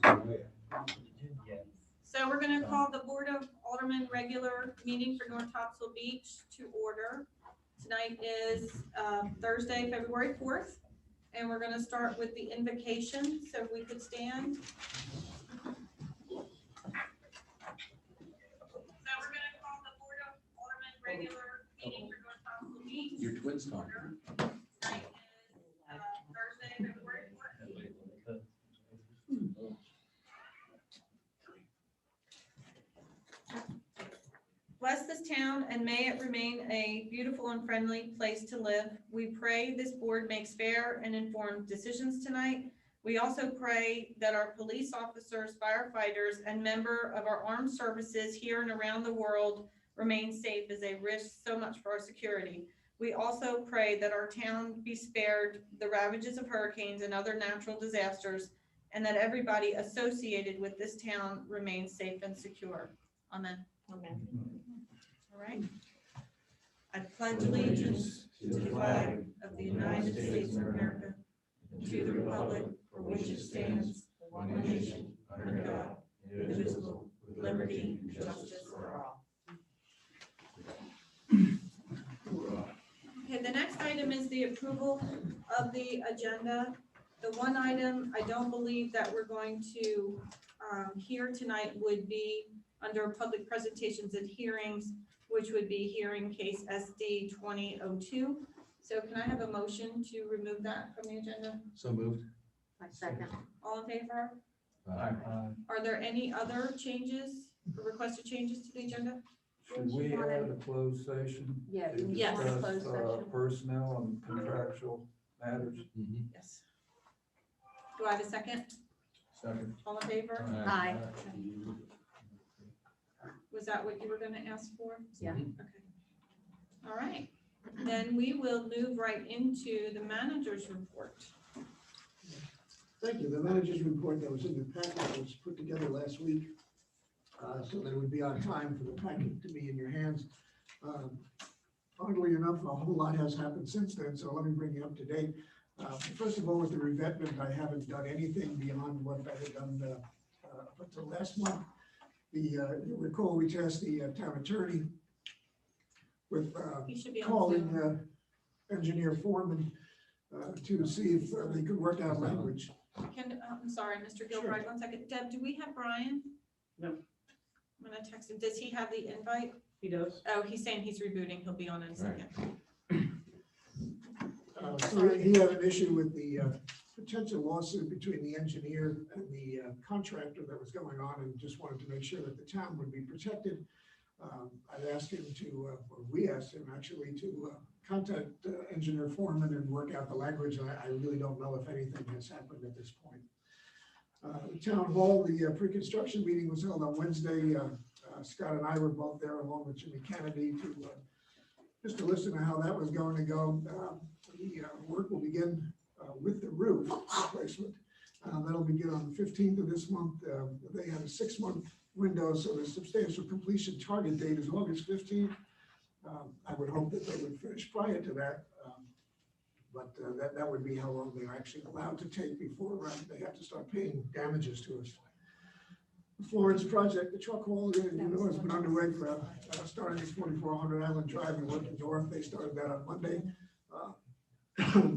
So we're going to call the Board of Aldermen regular meeting for North Topsail Beach to order. Tonight is Thursday, February 4th, and we're going to start with the invocation. So if we could stand. So we're going to call the Board of Aldermen regular meeting for North Topsail Beach. Your twins talk. Tonight is Thursday, February 4th. Bless this town and may it remain a beautiful and friendly place to live. We pray this board makes fair and informed decisions tonight. We also pray that our police officers, firefighters, and member of our armed services here and around the world remain safe as they risk so much for our security. We also pray that our town be spared the ravages of hurricanes and other natural disasters, and that everybody associated with this town remains safe and secure. Amen. Amen. All right. I pledge allegiance to the flag of the United States of America, and to the republic for which it stands, one nation, under God, indivisible, with liberty and justice for all. Okay, the next item is the approval of the agenda. The one item I don't believe that we're going to hear tonight would be under public presentations and hearings, which would be hearing case SD 2002. So can I have a motion to remove that from the agenda? So moved. I second. All in favor? Aye. Are there any other changes or requested changes to the agenda? Should we add a closed session? Yeah. to Yes. discuss, Closed session. Personnel and contractual matters? Yes. Do I have a second? Second. All in favor? Aye. Was that what you were going to ask for? Yeah. Okay. All right. Then we will move right into the manager's report. Thank you. The manager's report that was in the packet was put together last week so that it would be on time for the packet to be in your hands. Oddly enough, a whole lot has happened since then, so let me bring you up to date. First of all, with the revetment, I haven't done anything beyond what I had done up until last month. You'll recall we tasked the town attorney with You should be on calling Zoom. engineer foreman to see if they could work out language. I'm sorry, Mr. Gilbride, 1 second. Deb, do we have Brian? No. I'm gonna text him. Does he have the invite? He does. Oh, he's saying he's rebooting. He'll be on in a second. So he had an issue with the potential lawsuit between the engineer and the contractor that was going on, and just wanted to make sure that the town would be protected. I'd asked him to, or we asked him actually to contact engineer foreman and work out the language. I really don't know if anything has happened at this point. The town hall, the pre-construction meeting was held on Wednesday. Scott and I were both there along with Jimmy Kennedy just to listen to how that was going to go. The work will begin with the roof replacement. That'll begin on the 15th of this month. They had a 6-month window, so the substantial completion target date is August 15th. I would hope that they would finish prior to that, but that would be how long they're actually allowed to take before they have to start paying damages to us. The Florence project, the truck hauler, has been underway for starting at 4400 Island Drive and working north. They started that on Monday.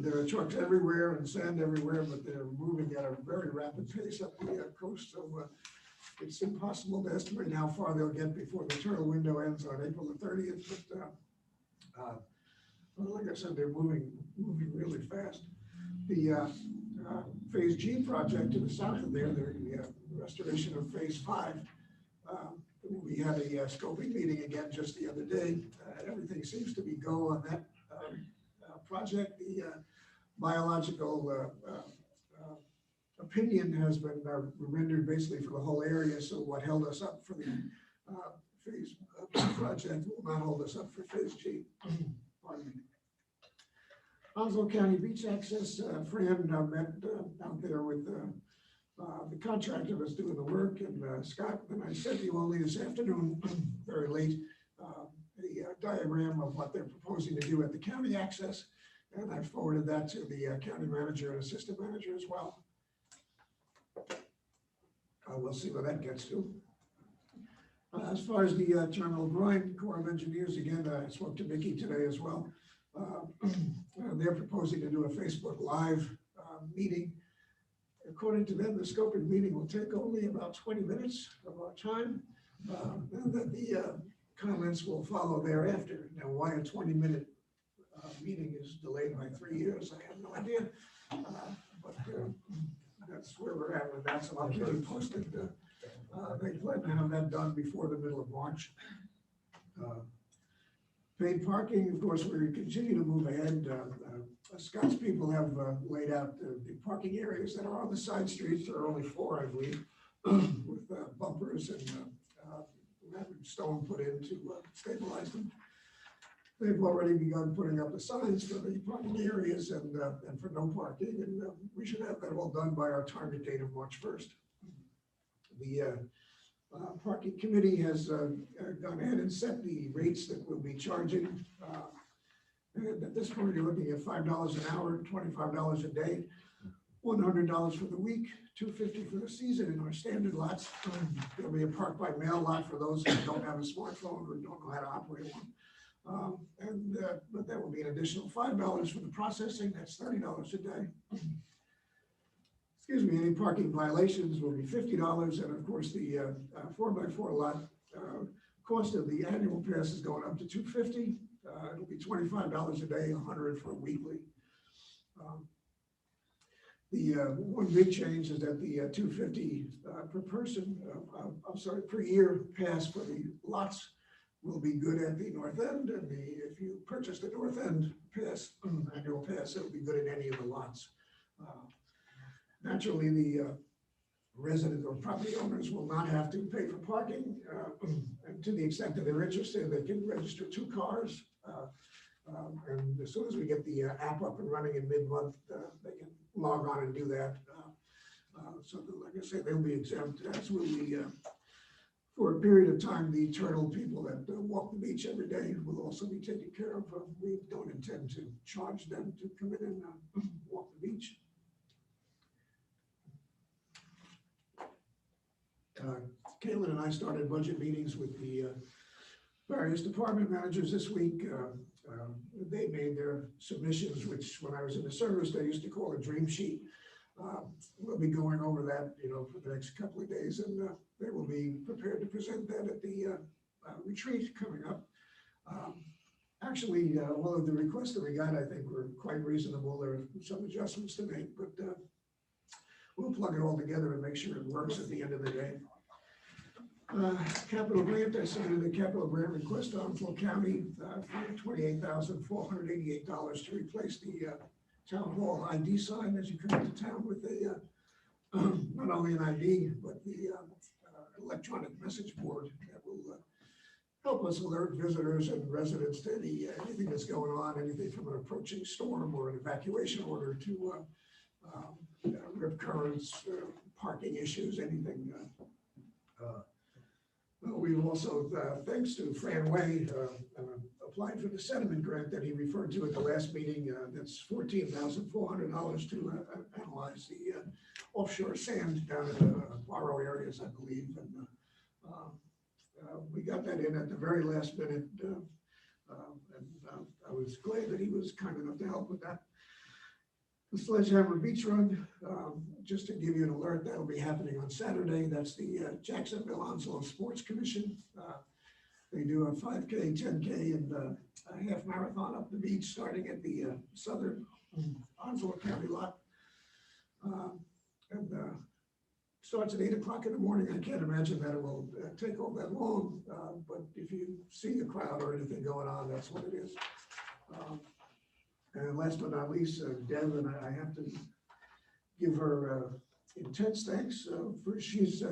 There are trucks everywhere and sand everywhere, but they're moving at a very rapid pace up the coast. So it's impossible to estimate how far they'll get before the turtle window ends on April the 30th. But like I said, they're moving really fast. The Phase G project to the south of there, the restoration of Phase 5. We had a scoping meeting again just the other day. Everything seems to be go on that project. The biological opinion has been rendered basically for the whole area. So what held us up for the Phase project will not hold us up for Phase G. Pardon me. Onslow County Beach Access, Fran met out there with the contractor that's doing the work, and Scott, and I sent you only this afternoon, very late, a diagram of what they're proposing to do at the county access, and I forwarded that to the county manager and assistant manager as well. We'll see where that gets to. As far as the terminal grind, Corps of Engineers, again, I spoke to Mickey today as well. They're proposing to do a Facebook Live meeting. According to them, the scoping meeting will take only about 20 minutes of our time. And that the comments will follow thereafter. Now, why a 20-minute meeting is delayed by 3 years, I have no idea. But that's where we're at with that, so I'll keep you posted. They plan to have that done before the middle of March. Paid parking, of course, we continue to move ahead. Scott's people have laid out the parking areas that are on the side streets. There are only 4, I believe, with bumpers and stone put in to stabilize them. They've already begun putting up the signs for the parking areas and for no parking, and we should have that all done by our target date of March 1st. The parking committee has gone ahead and set the rates that we'll be charging. And at this point, you're looking at $5 an hour, $25 a day, $100 for the week, $250 for the season in our standard lots. There'll be a park by mail lot for those who don't have a smartphone or don't know how to operate one. But that will be an additional $5 for the processing. That's $30 a day. Excuse me, any parking violations will be $50. And of course, the 4x4 lot cost of the annual pass is going up to $250. It'll be $25 a day, $100 for a weekly. The one big change is that the $250 per person, per year pass for the lots will be good at the north end, and if you purchase the north end pass, annual pass, it'll be good at any of the lots. Naturally, the resident or property owners will not have to pay for parking, and to the extent that they're interested, they can register 2 cars. And as soon as we get the app up and running in mid-month, they can log on and do that. So like I said, they'll be exempt, as will the, for a period of time, the turtle people that walk the beach every day will also be taken care of. We don't intend to charge them to come in and walk the beach. Caitlin and I started budget meetings with the various department managers this week. They made their submissions, which when I was in the service, they used to call a dream sheet. We'll be going over that, for the next couple of days, and they will be prepared to present that at the retreat coming up. Actually, all of the requests that we got, I think, were quite reasonable. There are some adjustments to make, but we'll plug it all together and make sure it works at the end of the day. Capital grant, I submitted a capital grant request to Untitled County for $28,488 to replace the town hall ID sign as you come into town with a not only an ID, but the electronic message board that will help us alert visitors and residents to anything that's going on, anything from an approaching storm or an evacuation order to rip currents, parking issues, anything. We've also, thanks to Fran Way, applied for the sediment grant that he referred to at the last meeting. That's $14,400 to analyze the offshore sand down in the Barrow areas, I believe. And we got that in at the very last minute. And I was glad that he was kind enough to help with that. The Sledgehammer Beach Run, just to give you an alert, that'll be happening on Saturday. That's the Jacksonville Onslow Sports Commission. They do a 5K, 10K, and a half marathon up the beach, starting at the southern Onslow County lot. And starts at 8 o'clock in the morning. I can't imagine that it will take all that long, but if you see a crowd or anything going on, that's what it is. And last but not least, Deb, and I have to give her intense thanks for she's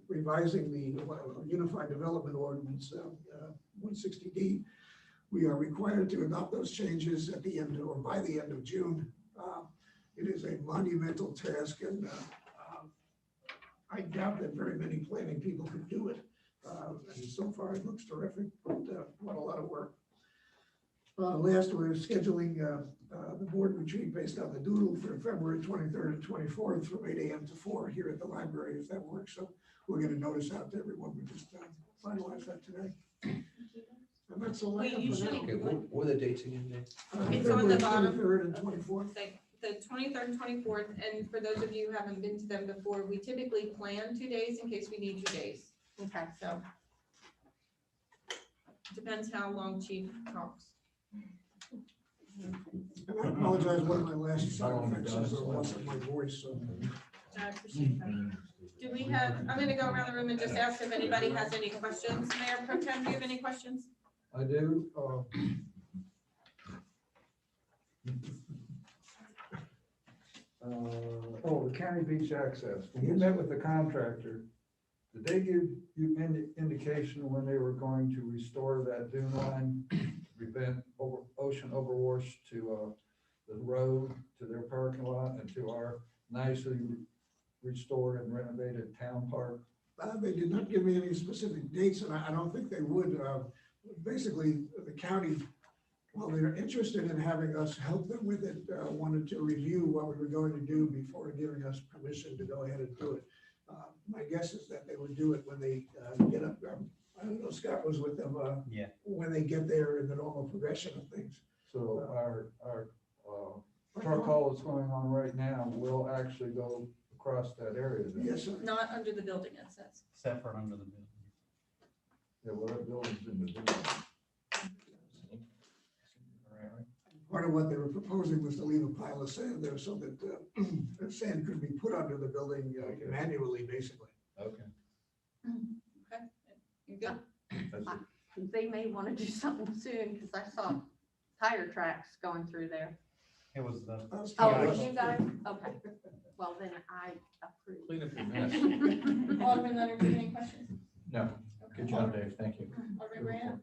revising the Unified Development Ordinance 160D. We are required to adopt those changes at the end or by the end of June. It is a monumental task, and I doubt that very many planning people could do it. And so far, it looks terrific, but what a lot of work. Last, we're scheduling the board retreat based on the doodle for February 23rd and 24th from 8 a.m. to 4 here at the library, if that works. So we're going to notice out to everyone. We just finalized that today. And that's all I have for now. Okay, what are the dates again, Dave? It's on the February bottom. 23rd and 24th. The 23rd and 24th, and for those of you who haven't been to them before, we typically plan 2 days in case we need 2 days. Okay. So depends how long chief talks. And I apologize, one of my last side effects is the loss of my voice, so. I appreciate that. Do we have, I'm gonna go around the room and just ask if anybody has any questions. Mayor Pro Tem, do you have any questions? I do. The county beach access. When you met with the contractor, did they give you any indication when they were going to restore that dune line, prevent ocean overwash to the road, to their parking lot, and to our nicely restored and renovated town park? They did not give me any specific dates, and I don't think they would. Basically, the county, while they're interested in having us help them with it, wanted to review what we were going to do before giving us permission to go ahead and do it. My guess is that they would do it when they get up. I don't know, Scott was with them when they get there in the normal progression of things. So our truck haul that's going on right now will actually go across that area then? Yes, sir. Not under the building, it says. Except for under the building. Yeah, well, that building's in the building. Part of what they were proposing was to leave a pile of sand there so that the sand could be put under the building manually, basically. Okay. Okay, you good? That's it. They may want to do something soon because I saw tire tracks going through there. It was the, Oh, Yeah. was you guys? Okay. Well, then I approve. Clean up your mess. Alderman Leonard, do you have any questions? No, Okay. good job, Dave, thank you. Alderman Grant?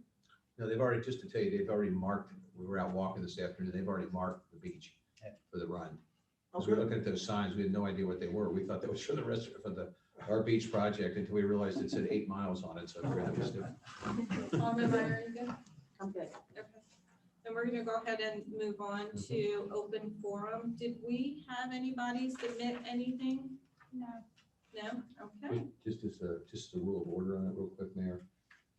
No, they've already, just to tell you, they've already marked, we were out walking this afternoon, they've already marked the beach for the run. As we Okay. looked at those signs, we had no idea what they were. We thought that was for the rest of our beach project until we realized it said 8 miles on it, so we're gonna just do it. Alderman Meyer, you good? I'm good. Okay. Then we're gonna go ahead and move on to open forum. Did we have anybody submit anything? No. No? Okay. Just as a rule of order on it real quick, Mayor.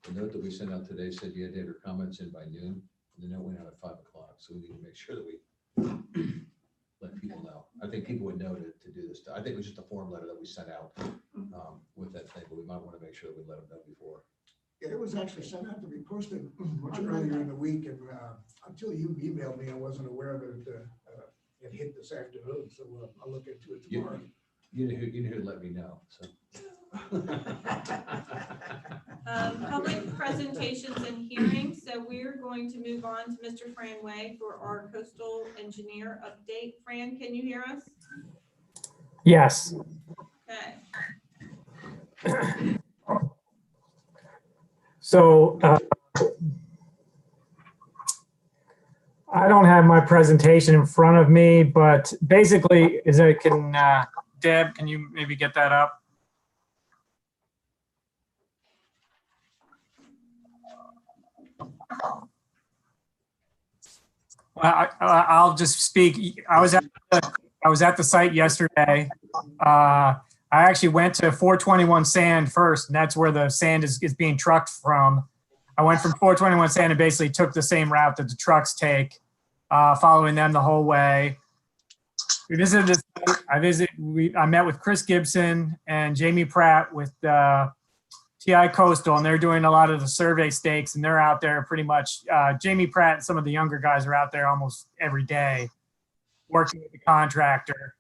The note that we sent out today said you had to have your comments in by noon. The note went out at 5 o'clock, so we need to make sure that we let people know. I think people would know to do this. I think it was just a form letter that we sent out with that thing, but we might want to make sure that we let them know before. Yeah, it was actually sent out to be posted much earlier in the week, and until you emailed me, I wasn't aware of it. It hit this afternoon, so I'll look into it tomorrow. You know who let me know, so. Public presentations and hearings. So we're going to move on to Mr. Fran Way for our coastal engineer update. Fran, can you hear us? Yes. Okay. So I don't have my presentation in front of me, but basically, Deb, can you maybe get that up? Well, I'll just speak. I was at the site yesterday. I actually went to 421 Sand first, and that's where the sand is being trucked from. I went from 421 Sand and basically took the same route that the trucks take, following them the whole way. We visited this. I met with Chris Gibson and Jamie Pratt with TI Coastal, and they're doing a lot of the survey stakes, and they're out there pretty much. Jamie Pratt and some of the younger guys are out there almost every day working with the contractor.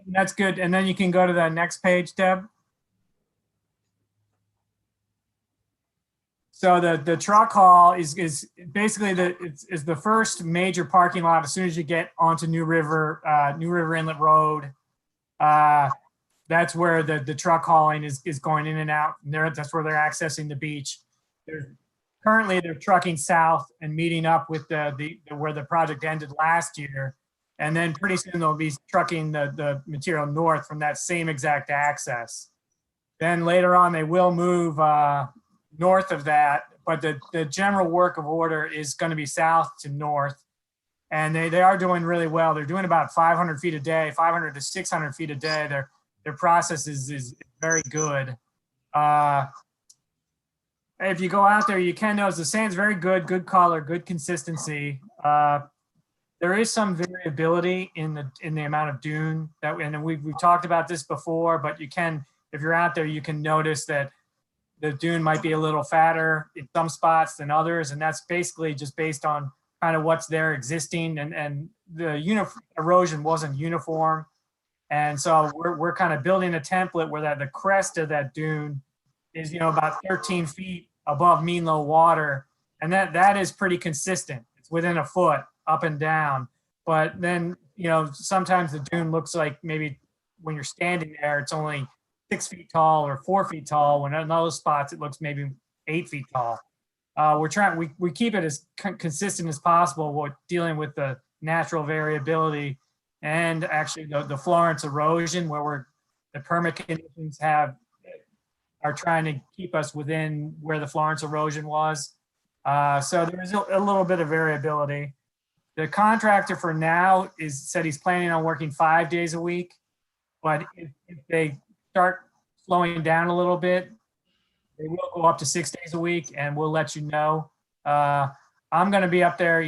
That's good. And then you can go to the next page, Deb. So the truck haul is basically the first major parking lot as soon as you get onto New River Inlet Road. That's where the truck hauling is going in and out. And that's where they're accessing the beach. Currently they're trucking south and meeting up with where the project ended last year. And then pretty soon they'll be trucking the material north from that same exact access. Then later on, they will move north of that, but the general work of order is going to be south to north. And they are doing really well. They're doing about 500 feet a day, 500 to 600 feet a day. Their process is very good. If you go out there, you can notice the sand's very good color, good consistency. There is some variability in the amount of dune that, and we've talked about this before, but you can, if you're out there, you can notice that the dune might be a little fatter in some spots than others. And that's basically just based on kind of what's there existing, and the erosion wasn't uniform. And so we're kind of building a template where the crest of that dune is, about 13 feet above mean low water. And that is pretty consistent. It's within a foot up and down. But then, sometimes the dune looks like maybe when you're standing there, it's only 6 feet tall or 4 feet tall. When in those spots, it looks maybe 8 feet tall. We keep it as consistent as possible with dealing with the natural variability and actually the Florence erosion, where the permit conditions are trying to keep us within where the Florence erosion was. So there is a little bit of variability. The contractor for now said he's planning on working 5 days a week, but if they start slowing down a little bit, they will go up to 6 days a week, and we'll let you know. I'm going to be up there,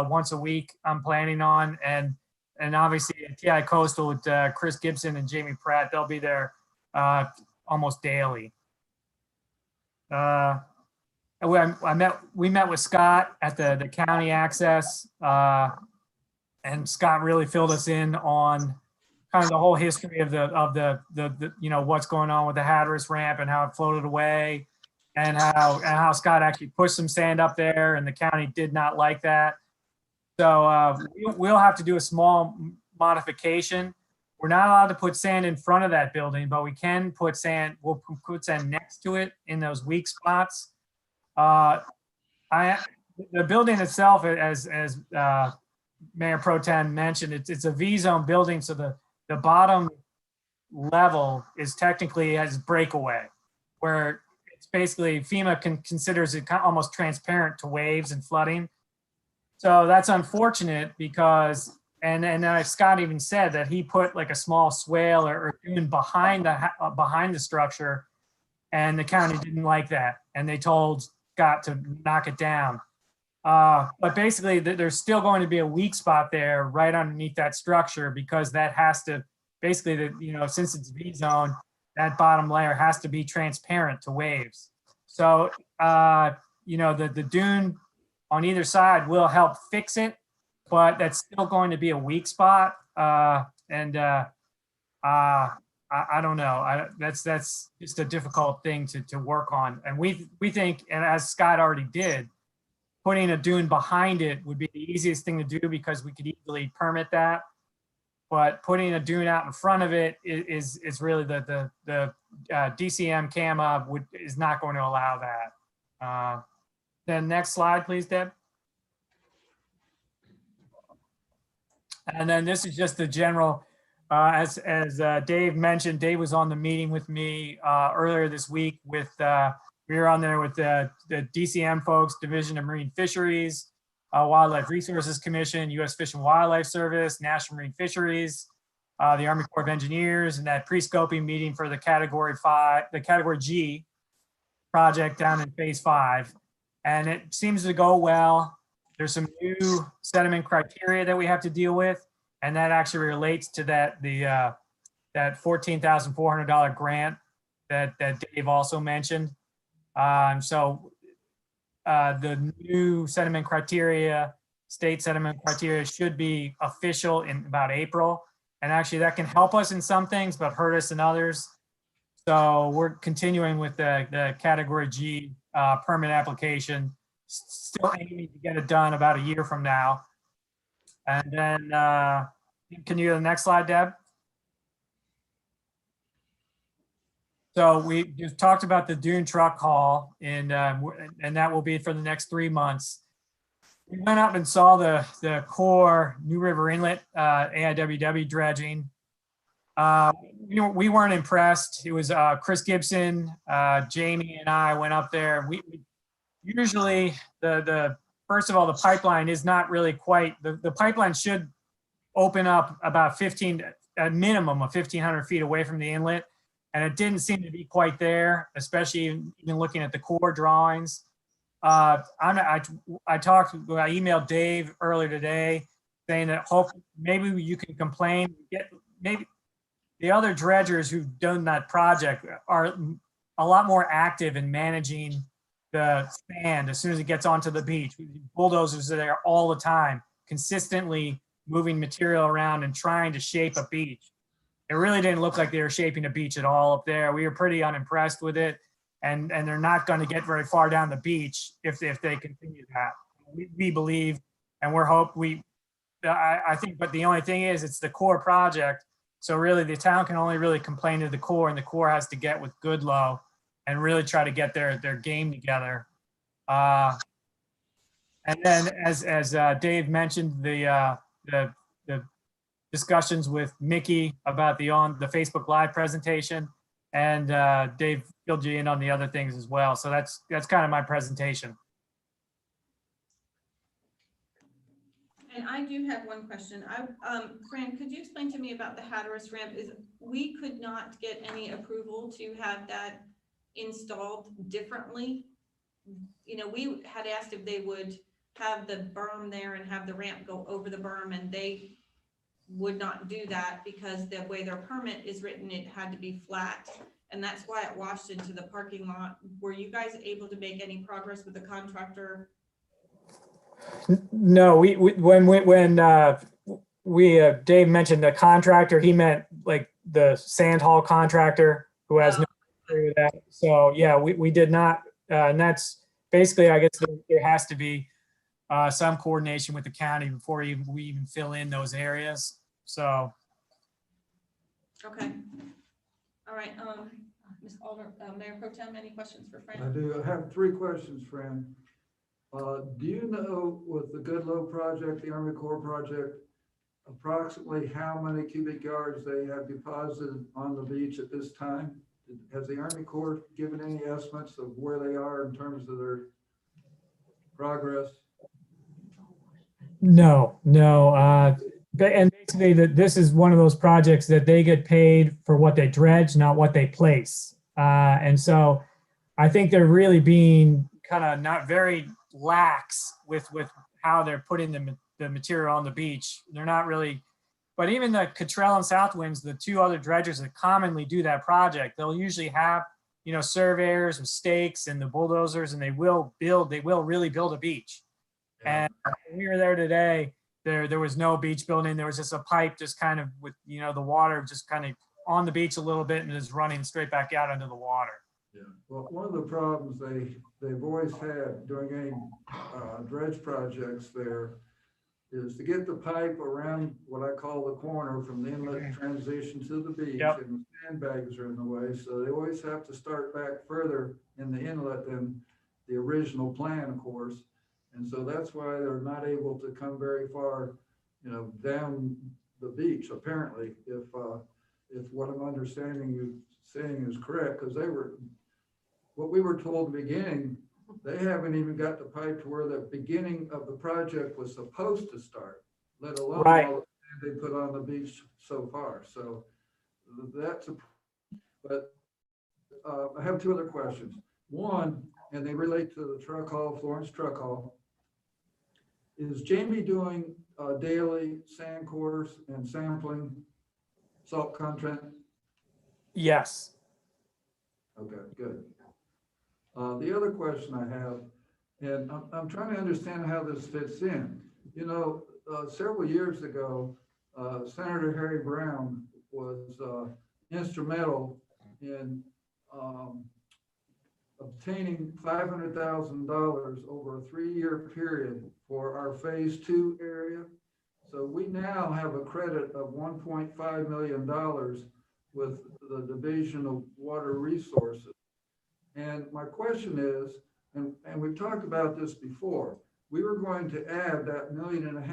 once a week. I'm planning on, and obviously TI Coastal with Chris Gibson and Jamie Pratt, they'll be there almost daily. We met with Scott at the county access, and Scott really filled us in on kind of the whole history of the what's going on with the Hatteras ramp and how it floated away, and how Scott actually pushed some sand up there, and the county did not like that. So we'll have to do a small modification. We're not allowed to put sand in front of that building, but we can put sand. We'll put sand next to it in those weak spots. The building itself, as Mayor Pro Tem mentioned, it's a V-zone building, so the bottom level is technically as breakaway, where it's basically FEMA considers it almost transparent to waves and flooding. So that's unfortunate because, and Scott even said that he put like a small swale or dune behind the structure, and the county didn't like that, and they told Scott to knock it down. But basically, there's still going to be a weak spot there right underneath that structure, because that has to basically, since it's V-zone, that bottom layer has to be transparent to waves. So, the dune on either side will help fix it, but that's still going to be a weak spot. I don't know. That's just a difficult thing to work on. And we think, and as Scott already did, putting a dune behind it would be the easiest thing to do because we could easily permit that. But putting a dune out in front of it is really the DCM CAMA is not going to allow that. Then next slide, please, Deb. And then this is just the general, as Dave mentioned, Dave was on the meeting with me earlier this week with, we were on there with the DCM folks, Division of Marine Fisheries, Wildlife Resources Commission, U.S. Fish and Wildlife Service, National Marine Fisheries, the Army Corps of Engineers, and that pre-scoping meeting for the Category G project down in Phase 5. And it seems to go well. There's some new sediment criteria that we have to deal with, and that actually relates to that $14,400 grant that Dave also mentioned. So the new sediment criteria, state sediment criteria, should be official in about April. And actually that can help us in some things, but hurt us in others. So we're continuing with the Category G permit application, still aiming to get it done about a year from now. And then, can you go to the next slide, Deb? So we just talked about the dune truck haul, and that will be for the next 3 months. We went up and saw the core New River Inlet AIWW dredging. we weren't impressed. It was Chris Gibson, Jamie and I went up there. We usually the first of all, the pipeline is not really quite, the pipeline should open up about 15, a minimum of 1,500 feet away from the inlet. And it didn't seem to be quite there, especially even looking at the core drawings. I emailed Dave earlier today saying that maybe you can complain, maybe the other dredgers who've done that project are a lot more active in managing the sand as soon as it gets onto the beach. Bulldozers are there all the time, consistently moving material around and trying to shape a beach. It really didn't look like they were shaping a beach at all up there. We were pretty unimpressed with it, and they're not going to get very far down the beach if they continue that. We believe, and I think, but the only thing is, it's the core project. So really, the town can only really complain to the Corps, and the Corps has to get with Goodloe and really try to get their game together. And then, as Dave mentioned, the discussions with Mickey about the Facebook Live presentation, and Dave filled you in on the other things as well. So that's kind of my presentation. And I do have one question. Fran, could you explain to me about the Hatteras ramp? We could not get any approval to have that installed differently. You know, we had asked if they would have the berm there and have the ramp go over the berm, and they would not do that because the way their permit is written, it had to be flat. And that's why it washed into the parking lot. Were you guys able to make any progress with the contractor? No, when Dave mentioned the contractor, he meant like the sand haul contractor who has no history with that. So yeah, we did not, and that's basically, I guess there has to be some coordination with the county before we even fill in those areas. So. Okay. All right. Ms. Mayor Pro Tem, any questions for Fran? I do. I have 3 questions, Fran. Do you know with the Goodloe project, the Army Corps project, approximately how many cubic yards they have deposited on the beach at this time? Has the Army Corps given any estimates of where they are in terms of their progress? No. And basically, this is one of those projects that they get paid for what they dredge, not what they place. And so I think they're really being kind of not very lax with how they're putting the material on the beach. They're not really, but even the Cottrell and Southwinds, the 2 other dredgers that commonly do that project, they'll usually have, surveyors with stakes and the bulldozers, and they will really build a beach. Yeah. And when we were there today, there was no beach building. There was just a pipe just kind of with, the water just kind of on the beach a little bit and is running straight back out into the water. Yeah. Well, one of the problems they've always had during any dredge projects there is to get the pipe around what I call the corner from the inlet transition to the beach. Yep. And the sandbags are in the way. So they always have to start back further in the inlet than the original plan, of course. And so that's why they're not able to come very far, down the beach, apparently, if what I'm understanding you saying is correct, because what we were told in the beginning, they haven't even got the pipe to where the beginning of the project was supposed to start, let alone Right. all the sand they put on the beach so far. So but I have 2 other questions. One, and they relate to the Florence Truck Hall. Is Jamie doing daily sand cores and sampling salt content? Yes. Okay, good. The other question I have, and I'm trying to understand how this fits in. Several years ago, Senator Harry Brown was instrumental in obtaining $500,000 over a 3-year period for our phase 2 area. So we now have a credit of $1.5 million with the Division of Water Resources. And my question is, and we've talked about this before, we were going to add that $1.5 million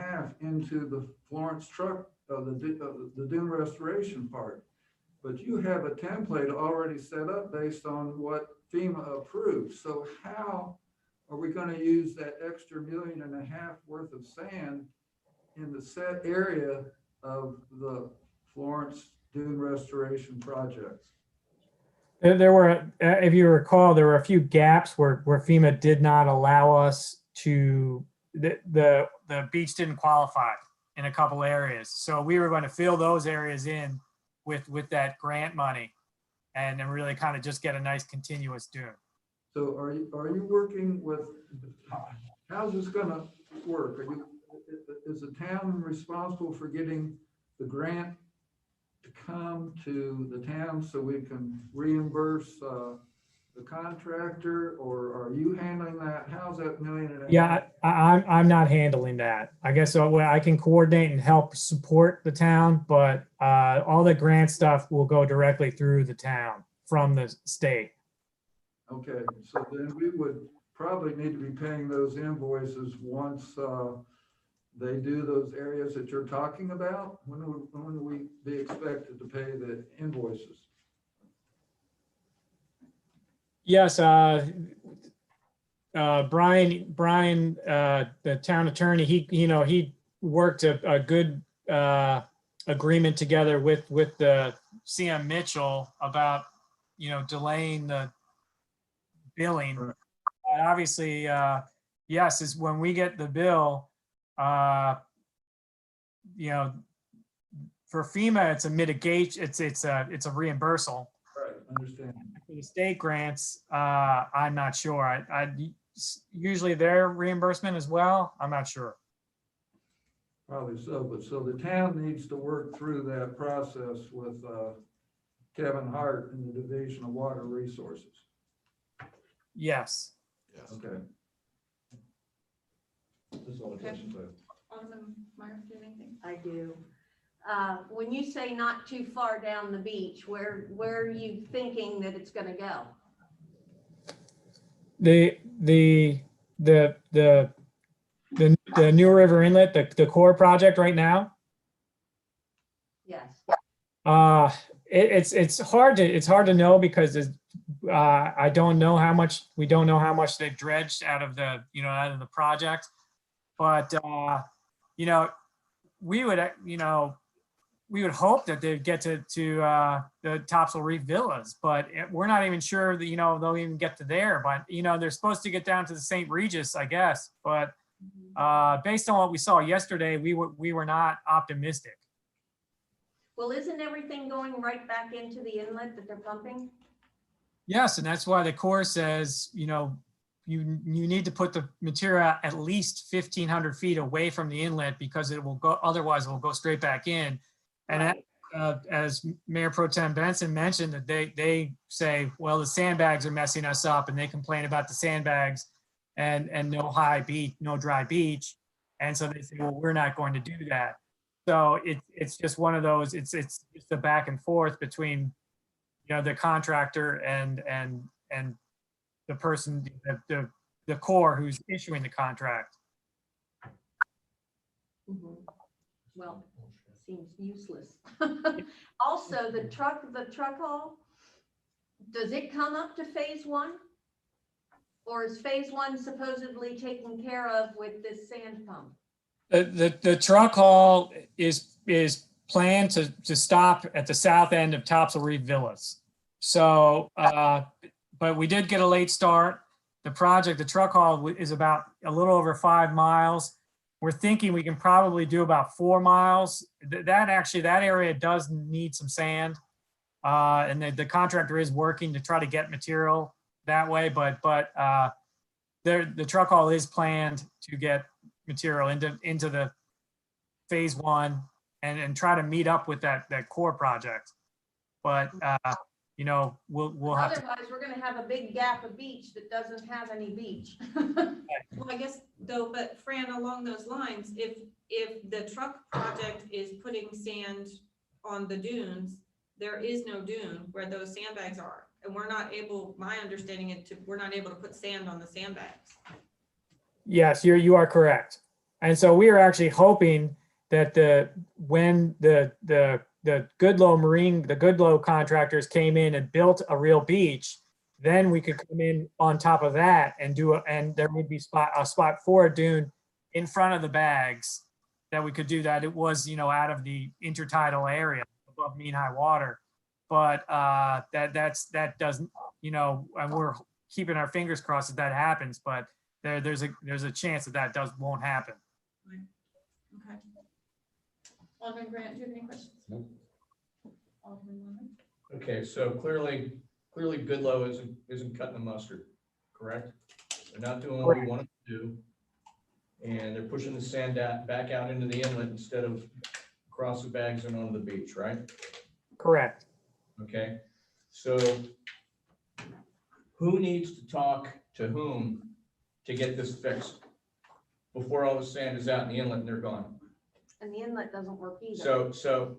into the Florence truck, the dune restoration part. but you have a template already set up based on what FEMA approved. So how are we gonna use that extra $1.5 million worth of sand in the set area of the Florence Dune Restoration projects? There were, if you recall, there were a few gaps where FEMA did not allow us to, the beach didn't qualify in a couple areas. So we were going to fill those areas in with that grant money and then really kind of just get a nice continuous dune. So are you working with, how's this gonna work? Is the town responsible for getting the grant to come to the town so we can reimburse the contractor, or are you handling that? How's that $1.5 million? Yeah, I'm not handling that. I guess I can coordinate and help support the town, but all the grant stuff will go directly through the town from the state. Okay, so then we would probably need to be paying those invoices once they do those areas that you're talking about. When would we be expected to pay the invoices? Yes, Brian, the town attorney, he worked a good agreement together with the CM Mitchell about, delaying the billing. Right. But obviously, yes, is when we get the bill, for FEMA, it's a mitigation, it's a reimbursal. Right, understand. For the state grants, I'm not sure. I usually their reimbursement as well. I'm not sure. Probably so, but so the town needs to work through that process with Kevin Hart in the Division of Water Resources. Yes. Okay. This is all the questions I have. Alderman Meyer, do you have anything? I do. When you say not too far down the beach, where are you thinking that it's gonna go? The New River Inlet, the core project right now. Yes. It's hard to know because I don't know how much, we don't know how much they've dredged out of the project, but we would hope that they'd get to the Topsail Reef Villas, but we're not even sure that, they'll even get to there, but they're supposed to get down to the St. Regis, I guess, but based on what we saw yesterday, we were not optimistic. Well, isn't everything going right back into the inlet that they're pumping? Yes, and that's why the Corps says, you need to put the material at least 1,500 feet away from the inlet because it will go, otherwise it will go straight back in. And as Mayor Pro Tem Benson mentioned, that they say, well, the sandbags are messing us up, and they complain about the sandbags and no high beach, no dry beach. And so they say, well, we're not going to do that. So it's just one of those, it's just a back and forth between, the contractor and the person, the Corps who's issuing the contract. Mhm. Well, seems useless. Also, the truck haul, does it come up to phase 1? Or is phase 1 supposedly taken care of with this sand pump? The truck haul is planned to stop at the south end of Topsail Reef Villas. So, but we did get a late start. The truck haul is about a little over 5 miles. We're thinking we can probably do about 4 miles. That area does need some sand. And the contractor is working to try to get material that way, but the truck haul is planned to get material into the phase 1 and try to meet up with that core project. But we'll have to. Otherwise, we're gonna have a big gap of beach that doesn't have any beach. Well, I guess though, but Fran, along those lines, if the truck project is putting sand on the dunes, there is no dune where those sandbags are. And we're not able, my understanding we're not able to put sand on the sandbags. Yes, you are correct. And so we are actually hoping that when the the Goodloe contractors came in and built a real beach, then we could come in on top of that and and there would be a spot for a dune in front of the bags that we could do that. It was, out of the intertidal area above mean high water. But that doesn't, and we're keeping our fingers crossed that happens, but there's a chance that won't happen. Okay. Alderman Grant, do you have any questions? Nope. Alderman Lemon? Okay, so clearly Goodloe isn't cutting the mustard, correct? They're not doing what we want them to do. And they're pushing the sand back out into the inlet instead of across the bags and onto the beach, right? Correct. Okay, so who needs to talk to whom to get this fixed before all the sand is out in the inlet and they're gone? And the inlet doesn't work either. So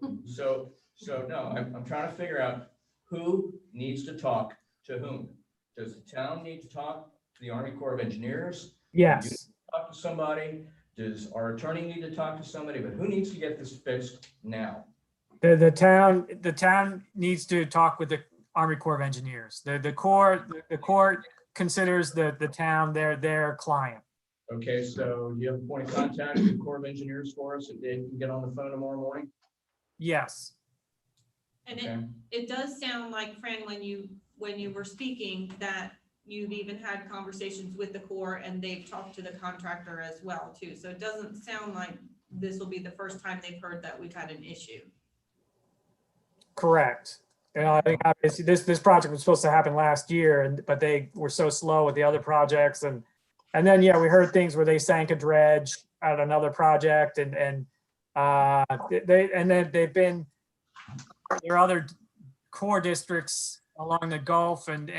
no, I'm trying to figure out who needs to talk to whom. Does the town need to talk to the Army Corps of Engineers? Yes. Talk to somebody? Does our attorney need to talk to somebody? But who needs to get this fixed now? The town needs to talk with the Army Corps of Engineers. The Corps considers the town their client. Okay, so you have a point of contact with the Corps of Engineers for us that they can get on the phone tomorrow morning? Yes. And Okay. it does sound like, Fran, when you were speaking, that you've even had conversations with the Corps and they've talked to the contractor as well too. So it doesn't sound like this will be the first time they've heard that we've had an issue. Correct. I think obviously this project was supposed to happen last year, but they were so slow with the other projects, and then we heard things where they sank a dredge at another project, and they've been, there are other core districts along the Gulf and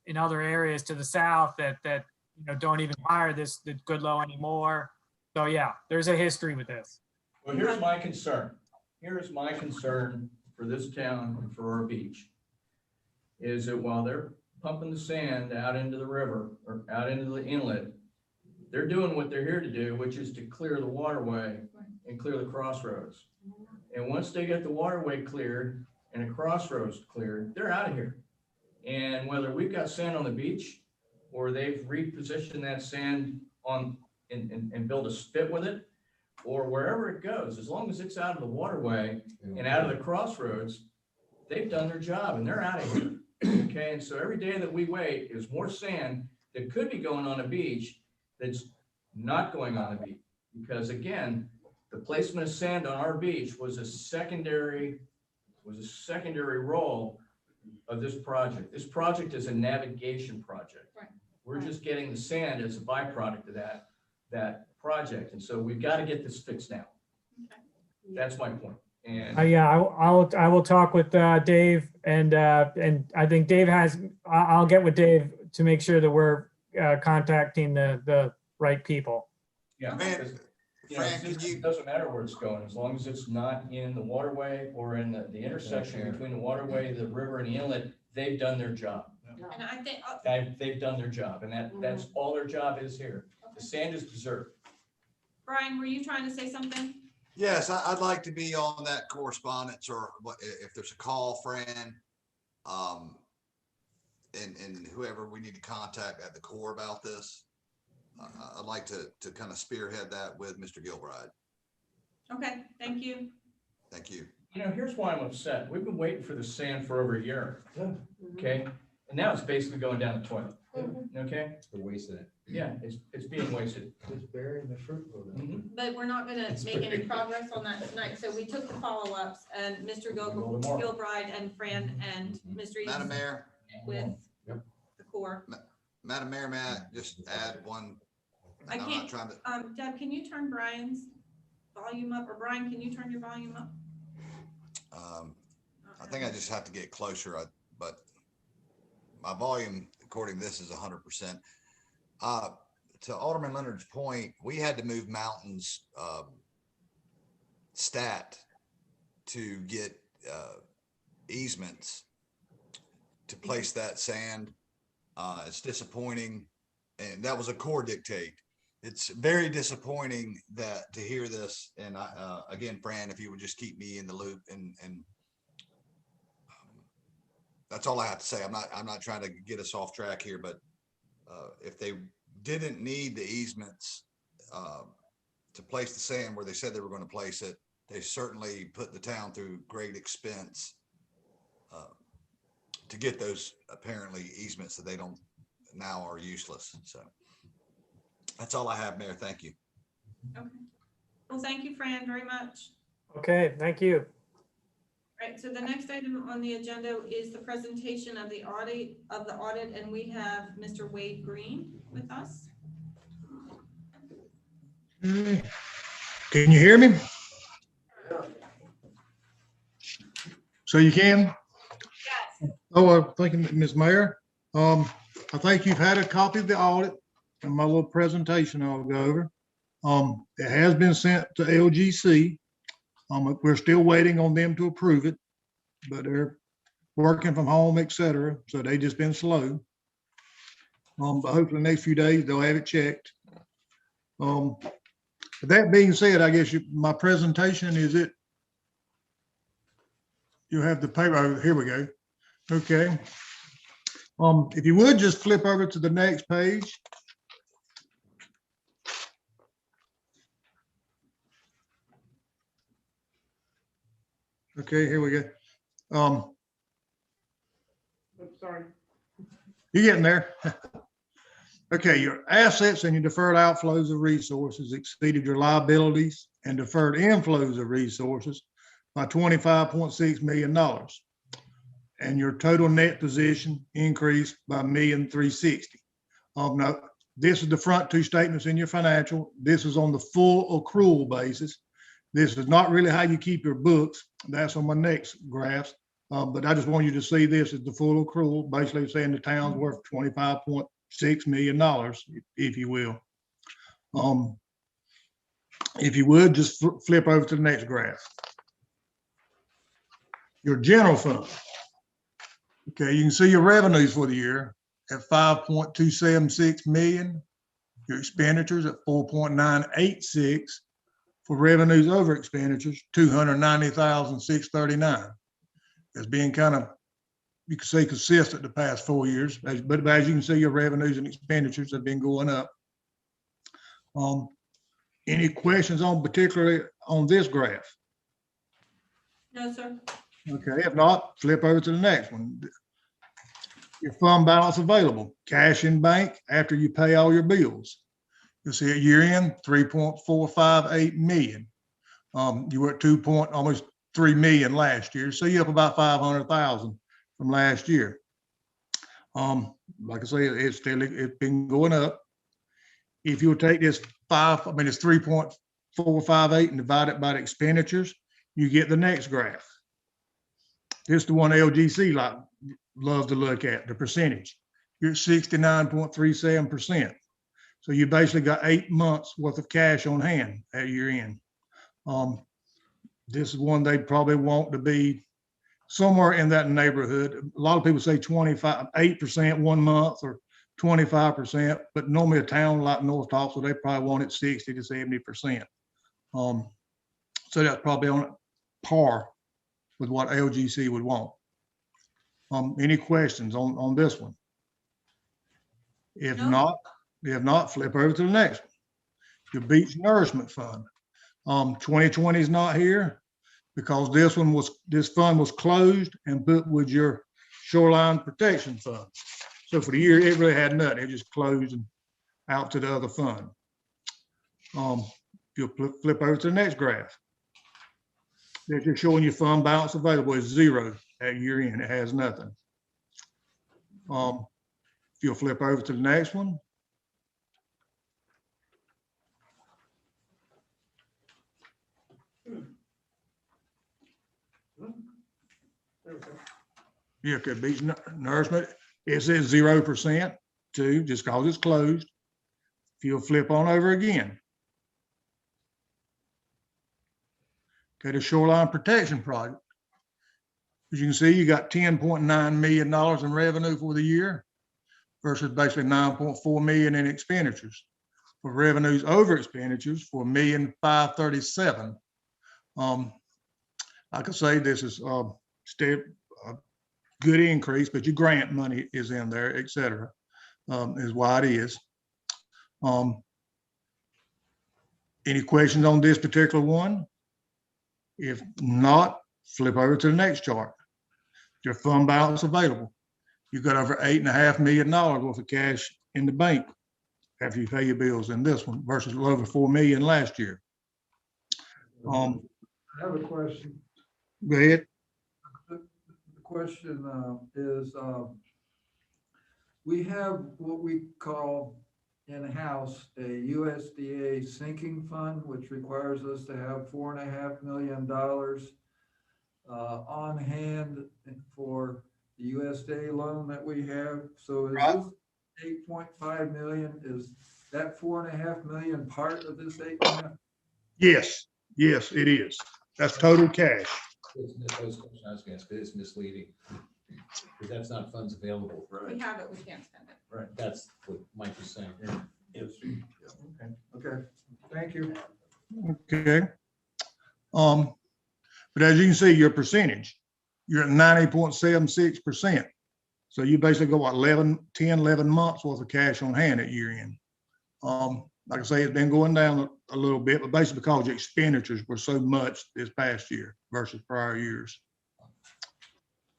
in other areas to the south that don't even hire the Goodloe anymore. So yeah, there's a history with this. Well, here's my concern. Here's my concern for this town and for our beach, is that while they're pumping the sand out into the river or out into the inlet, they're doing what they're here to do, which is to clear the waterway and clear the crossroads. And once they get the waterway cleared and the crossroads cleared, they're out of here. And whether we've got sand on the beach or they've repositioned that sand on and build a spit with it, or wherever it goes, as long as it's out of the waterway and out of the crossroads, they've done their job and they're out of here. Okay, and so every day that we wait is more sand that could be going on a beach that's not going on a beach. Because again, the placement of sand on our beach was a secondary role of this project. This project is a navigation project. Right. We're just getting the sand as a byproduct of that project. And so we've got to get this fixed now. Okay. That's my point. And I will talk with Dave, and I think Dave I'll get with Dave to make sure that we're contacting the right people. yeah, Man, because, Fran, it doesn't matter where it's going, as long as it's not in the waterway or in the intersection between the waterway, the river and the inlet, they've done their job. And I think, They've done their job, and that's all their job is here. The sand is deserved. Brian, were you trying to say something? Yes, I'd like to be on that correspondence, or if there's a call, Fran, and whoever we need to contact at the Corps about this. I'd like to kind of spearhead that with Mr. Gilbride. Okay, thank you. Thank you. Here's why I'm upset. We've been waiting for the sand for over a year. Okay, and now it's basically going down the toilet. Okay, They're wasting it. yeah, it's being wasted. It's burying the fruit. But we're not gonna make any progress on that tonight, so we took the follow-ups, and Mr. Tomorrow. Gilbride and Fran and Mr. Madam Eaton Mayor, with Yep. the Corps. Madam Mayor, may I just add one? I I'm not can't, trying to, Deb, can you turn Brian's volume up, or Brian, can you turn your volume up? I think I just have to get closer, but my volume, according to this, is 100%. To Alderman Leonard's point, we had to move Mountain's stat to get easements to place that sand. It's disappointing, and that was a Corps dictate. it's very disappointing that to hear this. And I, again, Fran, if you would just keep me in the loop and that's all I have to say. I'm not trying to get us off track here, but if they didn't need the easements to place the sand where they said they were going to place it, they certainly put the town through great expense to get those apparently easements that they don't now are useless. So that's all I have, Mayor. Thank you. Okay. Well, thank you, Fran, very much. Okay, thank you. Right, so the next item on the agenda is the presentation of the audit, and we have Mr. Wade Green with us. Can you hear me? So you can? Yes. Oh, thank you, Ms. Mayor. I think you've had a copy of the audit and my little presentation I'll go over. It has been sent to LGC. We're still waiting on them to approve it, but they're working from home, et cetera. So they just been slow. But hopefully the next few days they'll have it checked. That being said, I guess my presentation is it. You have the paper. Oh, here we go. Okay. If you would just flip over to the next page. Okay, here we go. Sorry. You're getting there. Okay, your assets and your deferred outflows of resources exceeded your liabilities and deferred inflows of resources by $25.6 million. And your total net position increased by $1,360,000. Now, this is the front two statements in your financial. This is on the full accrual basis. This is not really how you keep your books. That's on my next graphs. But I just want you to see this as the full accrual, basically saying the town's worth $25.6 million, if you will. If you would, just flip over to the next graph. Your general fund. Okay, you can see your revenues for the year at 5.276 million. Your expenditures at 4.986 for revenues over expenditures, 290,639. It's been kind of, you could say, consistent the past 4 years, but as you can see, your revenues and expenditures have been going up. Any questions on particularly on this graph? No, sir. Okay, if not, flip over to the next one. Your fund balance available, cash in bank after you pay all your bills. You'll see at year end, 3.458 million. You were at almost 3 million last year. So you're up about 500,000 from last year. Like I say, it's been going up. If you would take this it's 3.458 and divide it by the expenditures, you get the next graph. This is the one LGC loves to look at, the percentage. You're at 69.37%. So you basically got 8 months worth of cash on hand at year end. This is one they probably want to be somewhere in that neighborhood. A lot of people say 8% 1 month or 25%, but normally a town like North Topsail, they probably want it 60 to 70%. So that's probably on par with what LGC would want. Any questions on this one? If No. not, flip over to the next one. Your Beach Nourishment Fund. 2020 is not here because this fund was closed and put with your Shoreline Protection Fund. So for the year, it really had nothing. It just closed and out to the other fund. You'll flip over to the next graph. That you're showing your fund balance available is zero at year end. It has nothing. You'll flip over to the next one. Yeah, could be Nourishment. It says 0% too, just because it's closed. If you'll flip on over again. Okay, the Shoreline Protection Project. As you can see, you got $10.9 million in revenue for the year versus basically 9.4 million in expenditures. for revenues over expenditures for $1,537,000. I can say this is a good increase, but your grant money is in there, et cetera, is why it is. Any questions on this particular one? If not, flip over to the next chart. Your fund balance available. You've got over $8.5 million worth of cash in the bank after you pay your bills in this one versus a little over $4 million last year. I have a question. Go ahead. The question is, we have what we call in-house a USDA sinking fund, which requires us to have $4.5 million on hand for the USDA loan that we have. So is this 8.5 million, is that 4.5 million part of this 8.5? Yes, it is. That's total cash. That was the question I was gonna ask, but it's misleading. Because that's not funds available. We have it, we can't spend it. Right. That's what Mike was saying. Yes. Okay, thank you. Okay. But as you can see, your percentage, you're at 90.76%. So you basically got what, 10, 11 months worth of cash on hand at year end. Like I say, it's been going down a little bit, but basically because your expenditures were so much this past year versus prior years.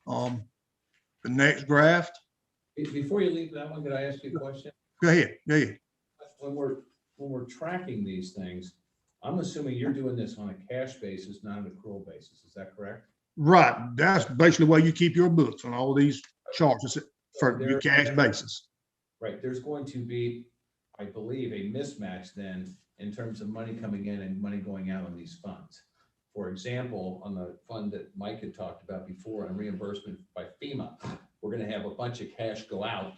The next graph. Before you leave that one, could I ask you a question? Go ahead. When we're tracking these things, I'm assuming you're doing this on a cash basis, not an accrual basis. Is that correct? Right. That's basically where you keep your books on all these charts for your cash basis. Right. There's going to be, I believe, a mismatch then in terms of money coming in and money going out on these funds. For example, on the fund that Mike had talked about before on reimbursement by FEMA, we're going to have a bunch of cash go out.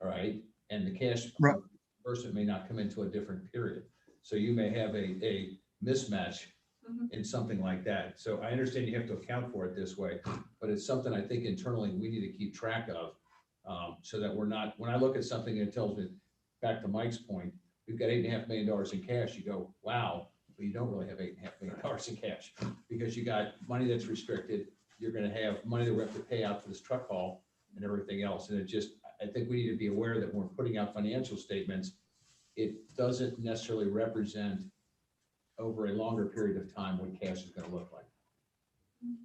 All right. And the cash reimbursement may not come into a different period. So you may have a mismatch in something like that. So I understand you have to account for it this way, but it's something I think internally we need to keep track of so that we're not, when I look at something and it tells me, back to Mike's point, we've got $8.5 million in cash, you go, wow, but you don't really have $8.5 million in cash because you got money that's restricted. You're going to have money that we have to pay out for this truck haul and everything else. And it just, I think we need to be aware that when we're putting out financial statements, it doesn't necessarily represent over a longer period of time what cash is going to look like.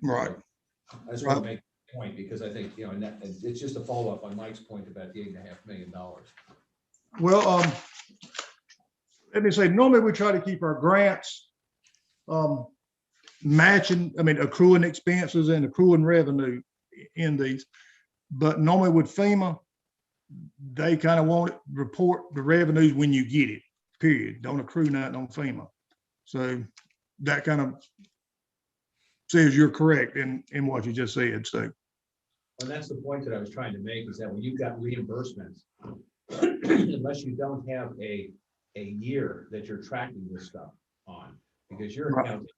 Right. I just want to make a point because I think, you know, and it's just a follow up on Mike's point about the $8.5 million. Well, let me say, normally we try to keep our grants matching, accruing expenses and accruing revenue in these. But normally with FEMA, they kind of want to report the revenues when you get it, period. Don't accrue nothing on FEMA. So that kind of says you're correct in what you just said. So. And that's the point that I was trying to make is that when you've got reimbursements, unless you don't have a year that you're tracking this stuff on, because your account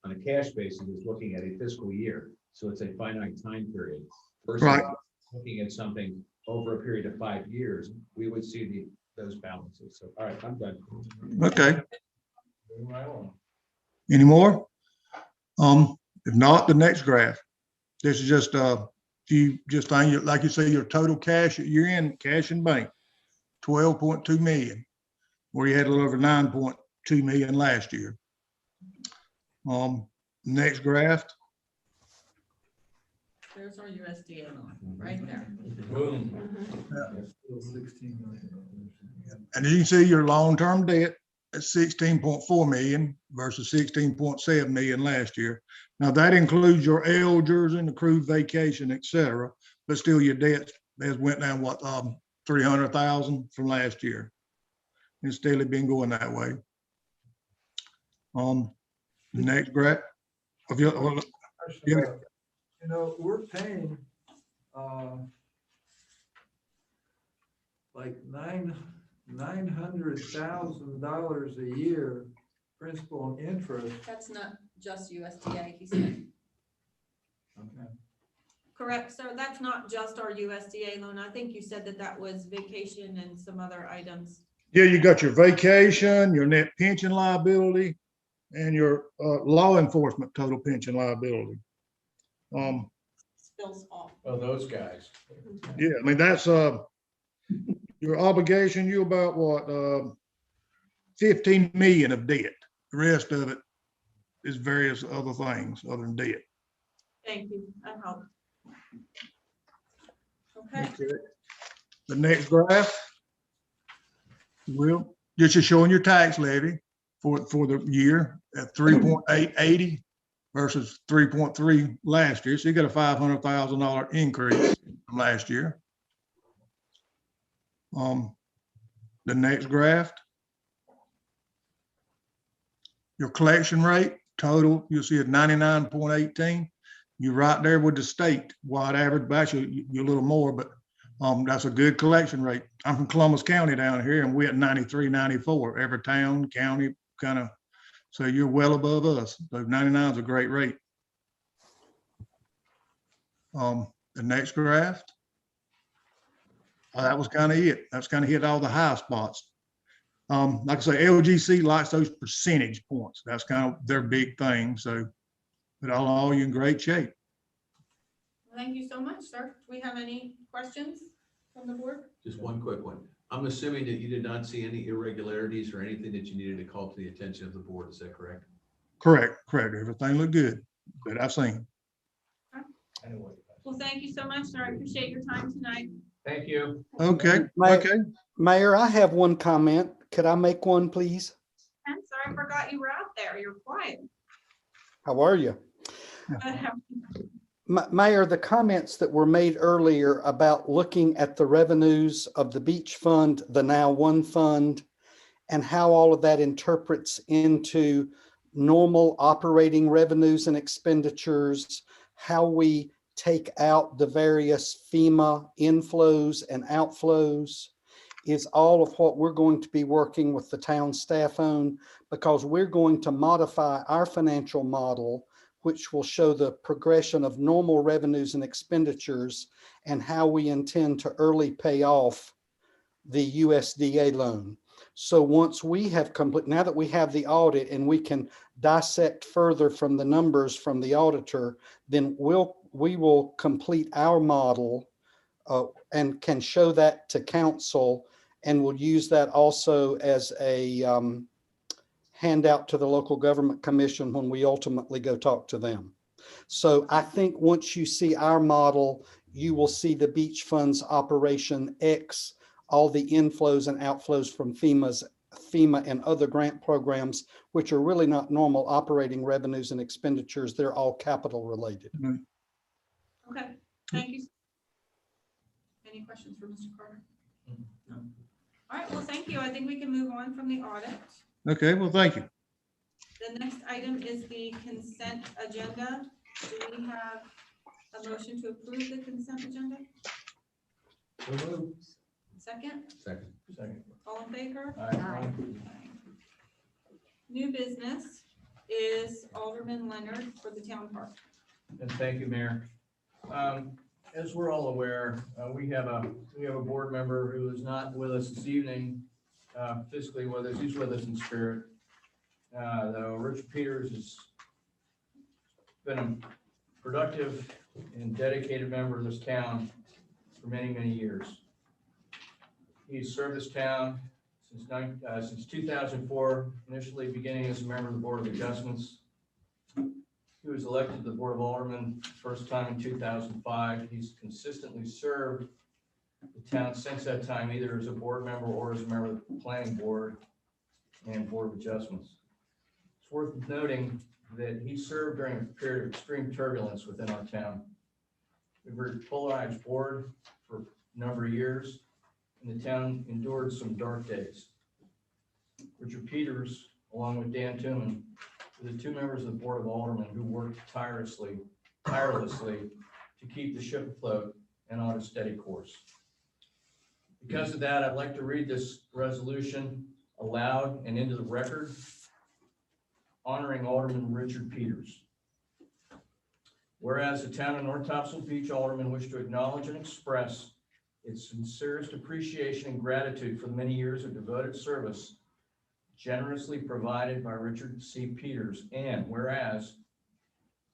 on a cash basis is looking at a fiscal year. So it's a finite time period versus looking at something over a period of 5 years, we would see those balances. So, all right, I'm done. Okay. Any more? If not, the next graph. This is just you just find like you say, your total cash at year end, cash in bank, 12.2 million, where you had a little over 9.2 million last year. Next graph. There's our USDA loan, right there. Boom. And you can see your long-term debt at 16.4 million versus 16.7 million last year. Now that includes your elders and accrued vacation, et cetera, but still your debt has went down, what, 300,000 from last year. It's steadily been going that way. Next graph. You know, we're paying like $900,000 a year principal and interest. That's not just USDA, he said. Okay. Correct, sir. That's not just our USDA loan. I think you said that was vacation and some other items. Yeah, you got your vacation, your net pension liability, and your law enforcement total pension liability. Spills off. Oh, those guys. Yeah, I mean, that's your obligation, you about what, 15 million of debt. The rest of it is various other things other than debt. Thank you, that helped. Okay, The next graph, will just showing your tax levy for the year at 3.880 versus 3.3 last year. So you got a $500,000 increase from last year. The next graph, your collection rate total, you'll see at 99.18. You're right there with the state wide average. Actually, you're a little more, but that's a good collection rate. I'm from Columbus County down here, and we're at 93, 94. Every town, county, kind of. So you're well above us. So 99 is a great rate. The next graph. That was kind of it. That's kind of hit all the high spots. Like I say, LGC likes those percentage points. That's kind of their big thing. So, but all you in great shape. thank you so much, sir. Do we have any questions from the board? Just one quick one. I'm assuming that you did not see any irregularities or anything that you needed to call to the attention of the board. Is that correct? Correct. Everything looked good that I've seen. Anyway, Well, thank you so much, sir. I appreciate your time tonight. thank you. Okay. Mayor, I have one comment. Could I make one, please? I'm sorry, I forgot you were out there. You're quiet. How are you? Mayor, the comments that were made earlier about looking at the revenues of the beach fund, the Now One Fund, and how all of that interprets into normal operating revenues and expenditures, how we take out the various FEMA inflows and outflows, is all of what we're going to be working with the town staff on, because we're going to modify our financial model, which will show the progression of normal revenues and expenditures and how we intend to early pay off the USDA loan. So once we have now that we have the audit and we can dissect further from the numbers from the auditor, then we will complete our model and can show that to council, and we'll use that also as a handout to the local government commission when we ultimately go talk to them. So I think once you see our model, you will see the beach funds operation X, all the inflows and outflows from FEMA and other grant programs, which are really not normal operating revenues and expenditures. They're all capital related. Okay, thank you. Any questions for Mr. Carter? No. All right, well, thank you. I think we can move on from the audit. Okay, well, thank you. The next item is the consent agenda. Do we have a motion to approve the consent agenda? Second? Second. All in favor? Aye. New business is Alderman Leonard for the town park. And thank you, Mayor. As we're all aware, we have a board member who is not with us this evening, physically with us. He's with us in spirit. Though Richard Peters has been a productive and dedicated member of this town for many, many years. He's served this town since 2004, initially beginning as a member of the Board of Adjustments. He was elected to the Board of Aldermen first time in 2005. He's consistently served the town since that time, either as a board member or as a member of the Planning Board and Board of Adjustments. It's worth noting that he served during a period of extreme turbulence within our town. We were a polarized board for a number of years, and the town endured some dark days. Richard Peters, along with Dan Tooman, were the two members of the Board of Aldermen who worked tirelessly to keep the ship afloat and on a steady course. Because of that, I'd like to read this resolution aloud and into the record, honoring Alderman Richard Peters. Whereas the town of North Topsail Beach Aldermen wish to acknowledge and express its sincerest appreciation and gratitude for the many years of devoted service generously provided by Richard C. Peters. And whereas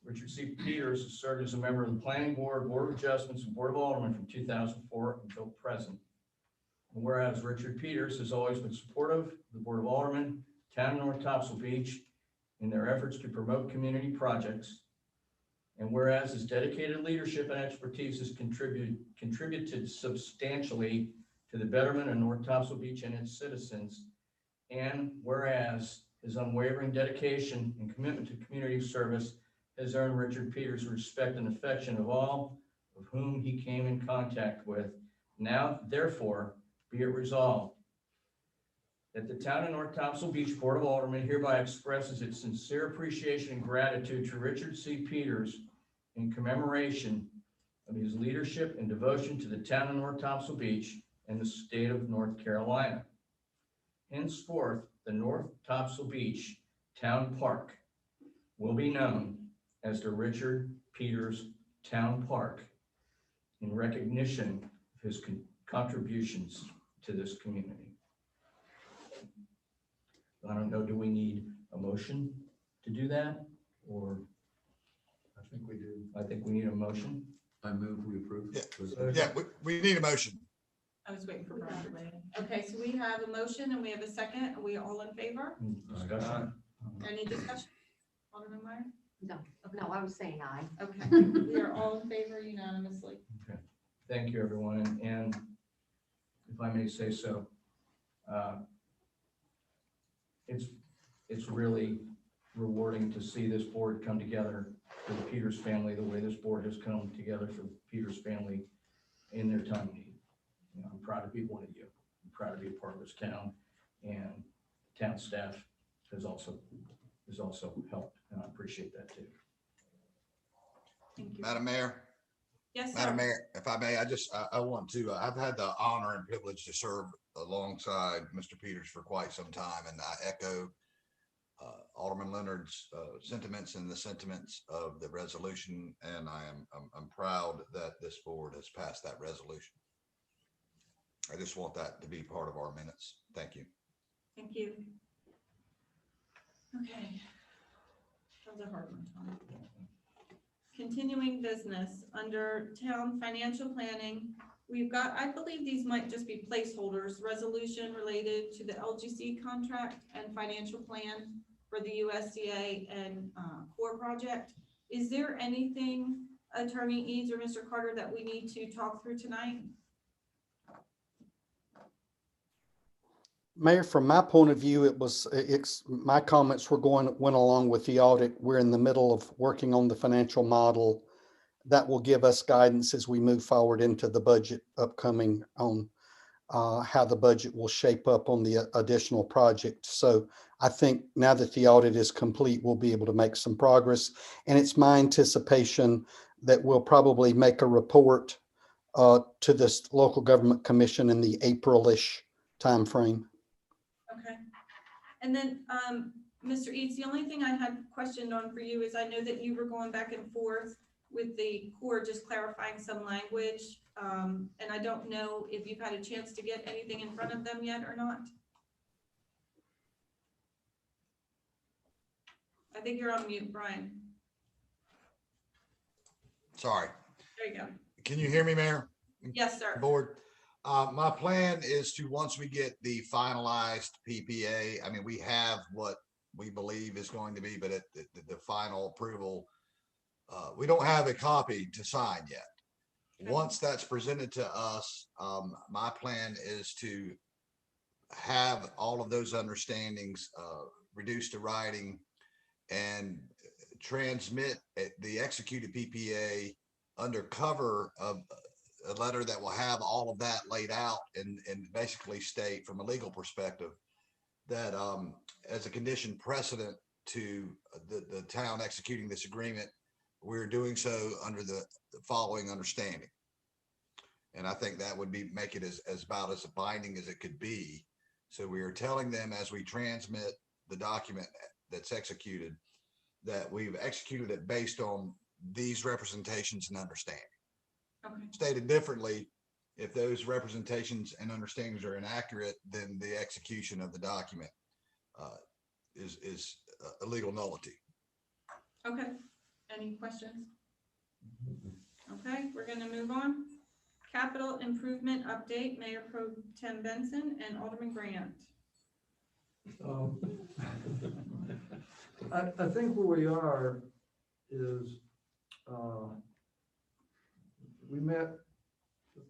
Richard C. Peters has served as a member of the Planning Board, Board of Adjustments, and Board of Aldermen from 2004 until present. And whereas Richard Peters has always been supportive of the Board of Aldermen, Town of North Topsail Beach, in their efforts to promote community projects. And whereas his dedicated leadership and expertise has contributed substantially to the betterment of North Topsail Beach and its citizens. And whereas his unwavering dedication and commitment to community service has earned Richard Peters' respect and affection of all of whom he came in contact with. Now, therefore, be it resolved that the Town of North Topsail Beach Board of Aldermen hereby expresses its sincere appreciation and gratitude to Richard C. Peters in commemoration of his leadership and devotion to the Town of North Topsail Beach and the state of North Carolina. Henceforth, the North Topsail Beach Town Park will be known as the Richard Peters Town Park in recognition of his contributions to this community. I don't know, do we need a motion to do that? Or I think we do. I think we need a motion. I move we approve. Yeah, we need a motion. I was waiting for Brian to weigh in. Okay, so we have a motion and we have a second. Are we all in favor? Discussion. Any discussion? Alderman Meyer? No, no, I was saying aye. Okay, we are all in favor unanimously. Okay, thank you, everyone. And if I may say so, it's really rewarding to see this board come together for the Peters family, the way this board has come together for the Peters family in their time of need. You know, I'm proud to be one of you. I'm proud to be a part of this town, and town staff has also helped, and I appreciate that too. Thank you. Madam Mayor, Yes, Madam sir. Mayor, if I may, I want to, I've had the honor and privilege to serve alongside Mr. Peters for quite some time, and I echo Alderman Leonard's sentiments and the sentiments of the resolution, and I'm proud that this board has passed that resolution. I just want that to be part of our minutes. Thank you. Thank you. Okay. That was a hard one, Tom. Continuing business under town financial planning, we've got, I believe these might just be placeholders, resolution related to the LGC contract and financial plan for the USDA and core project. Is there anything, Attorney Eads or Mr. Carter, that we need to talk through tonight? Mayor, from my point of view, my comments went along with the audit. We're in the middle of working on the financial model that will give us guidance as we move forward into the budget upcoming on how the budget will shape up on the additional project. So I think now that the audit is complete, we'll be able to make some progress. And it's my anticipation that we'll probably make a report to this local government commission in the April-ish timeframe. Okay. And then, Mr. Eads, the only thing I had questioned on for you is I know that you were going back and forth with the core, just clarifying some language. And I don't know if you've had a chance to get anything in front of them yet or not. I think you're on mute, Brian. Sorry. There you go. Can you hear me, Mayor? Yes, sir. Board? My plan is to, once we get the finalized PPA, I mean, we have what we believe is going to be, but at the final approval, we don't have a copy to sign yet. Okay. Once that's presented to us, my plan is to have all of those understandings reduced to writing and transmit the executed PPA under cover of a letter that will have all of that laid out and basically state from a legal perspective that as a condition precedent to the town executing this agreement, we're doing so under the following understanding. And I think that would make it as about as binding as it could be. So we are telling them as we transmit the document that's executed, that we've executed it based on these representations and understanding. Okay. Stated differently, if those representations and understandings are inaccurate, then the execution of the document is a legal nullity. Okay, any questions? Okay, we're gonna move on. Capital improvement update, Mayor Pro Tem Benson and Alderman Grant. I think where we are is, we met,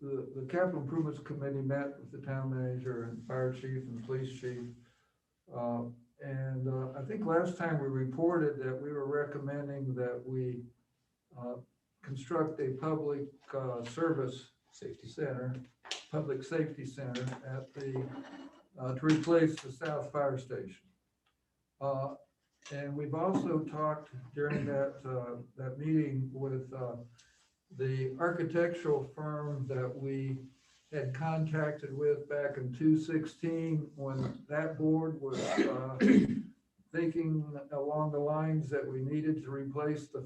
the capital improvements committee met with the town manager and fire chief and police chief. And I think last time we reported that we were recommending that we construct a public service Safety. center, public safety center at the, to replace the South Fire Station. And we've also talked during that meeting with the architectural firm that we had contacted with back in 2016 when that board was thinking along the lines that we needed to replace the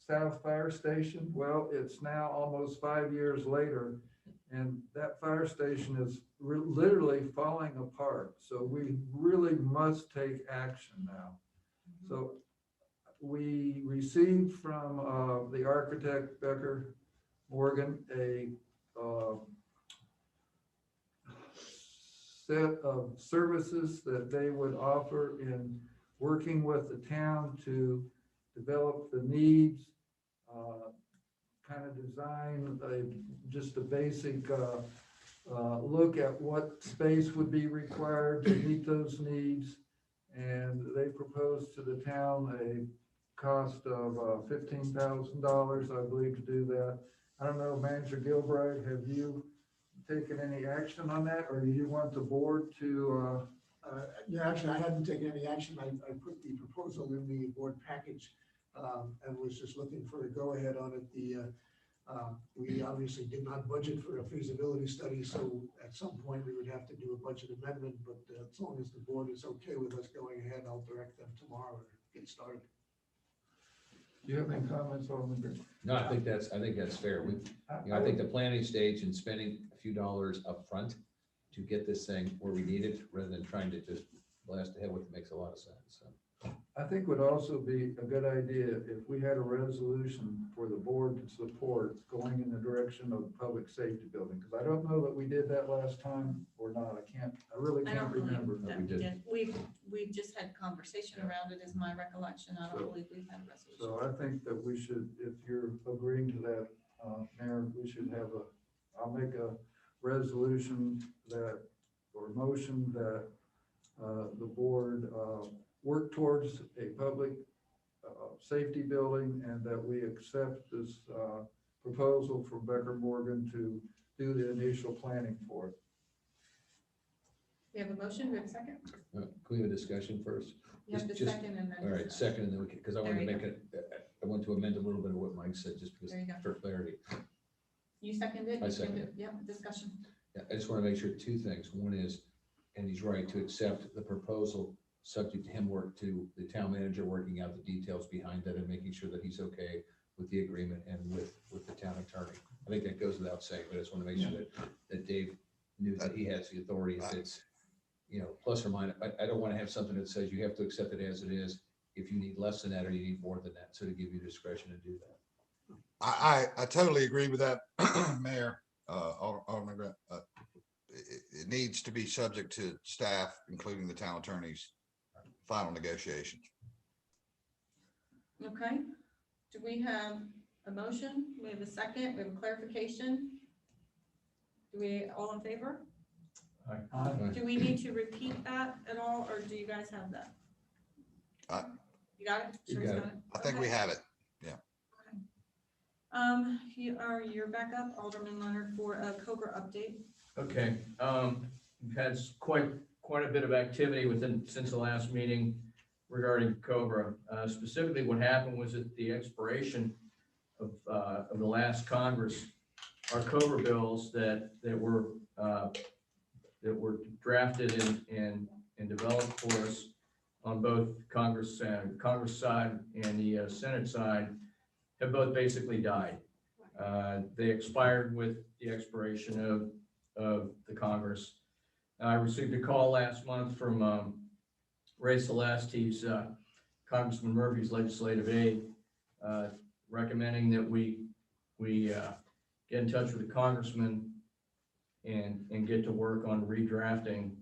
South Fire Station. Well, it's now almost 5 years later, and that fire station is literally falling apart. So we really must take action now. So we received from the architect Becker Morgan a set of services that they would offer in working with the town to develop the needs, kind of design just a basic look at what space would be required to meet those needs. And they proposed to the town a cost of $15,000, I believe, to do that. I don't know, Manager Gilbride, have you taken any action on that, or do you want the board to? Yeah, actually, I hadn't taken any action. I put the proposal in the board package and was just looking for a go-ahead on it. We obviously did not budget for a feasibility study, so at some point we would have to do a budget amendment, but as long as the board is okay with us going ahead, I'll direct them tomorrow to get started. Do you have any comments on the? No, I think that's fair. I think the planning stage and spending a few dollars up front to get this thing where we need it, rather than trying to just blast ahead with it, makes a lot of sense. So. I think would also be a good idea if we had a resolution for the board to support going in the direction of the public safety building, because I don't know that we did that last time or not. I really I can't don't believe remember. that we did. We just had conversation around it, is my recollection. I don't believe we've had a resolution. So I think that we should, if you're agreeing to that, Mayor, we should have I'll make a resolution that, or motion that the board work towards a public safety building, and that we accept this proposal from Becker Morgan to do the initial planning for it. We have a motion, we have a second? Can we have a discussion first? You have the Just- second and then. All right, second, and then because I want to There you make it, I want to amend a little bit of what Mike said, just because There you go. for clarity. You seconded? I You seconded. Yep, discussion. Yeah, I just want to make sure two things. One is, and he's right, to accept the proposal, subject to him the town manager working out the details behind that and making sure that he's okay with the agreement and with the town attorney. I think that goes without saying, but I just want to make sure that Dave knew that he has the authority. If it's, plus or minus, I don't want to have something that says you have to accept it as it is. If you need less than that or you need more than that, so to give you discretion to do that. I totally agree with that, Mayor. Alderman Grant. It needs to be subject to staff, including the town attorney's final negotiations. Okay, do we have a motion? We have a second, we have a clarification? Do we, all in favor? Do we need to repeat that at all, or do you guys have that? You got it? You Sherry's got it. I think we Okay. have it. You're back up, Alderman Leonard, for a Cobra update. Okay, we've had quite a bit of activity since the last meeting regarding Cobra. Specifically, what happened was at the expiration of the last Congress, our Cobra bills that were drafted and developed for us on both Congress side and the Senate side have both basically died. They expired with the expiration of the Congress. I received a call last month from Ray Celeste. He's Congressman Murphy's legislative aide, recommending that we get in touch with the congressman and get to work on redrafting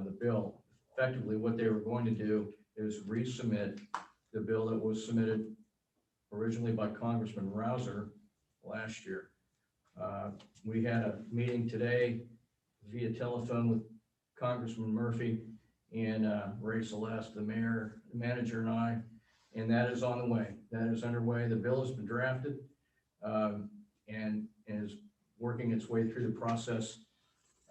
the bill. Effectively, what they were going to do is resubmit the bill that was submitted originally by Congressman Rouser last year. We had a meeting today via telephone with Congressman Murphy and Ray Celeste, the mayor, the manager, and I, and that is on the way. That is underway. The bill has been drafted and is working its way through the process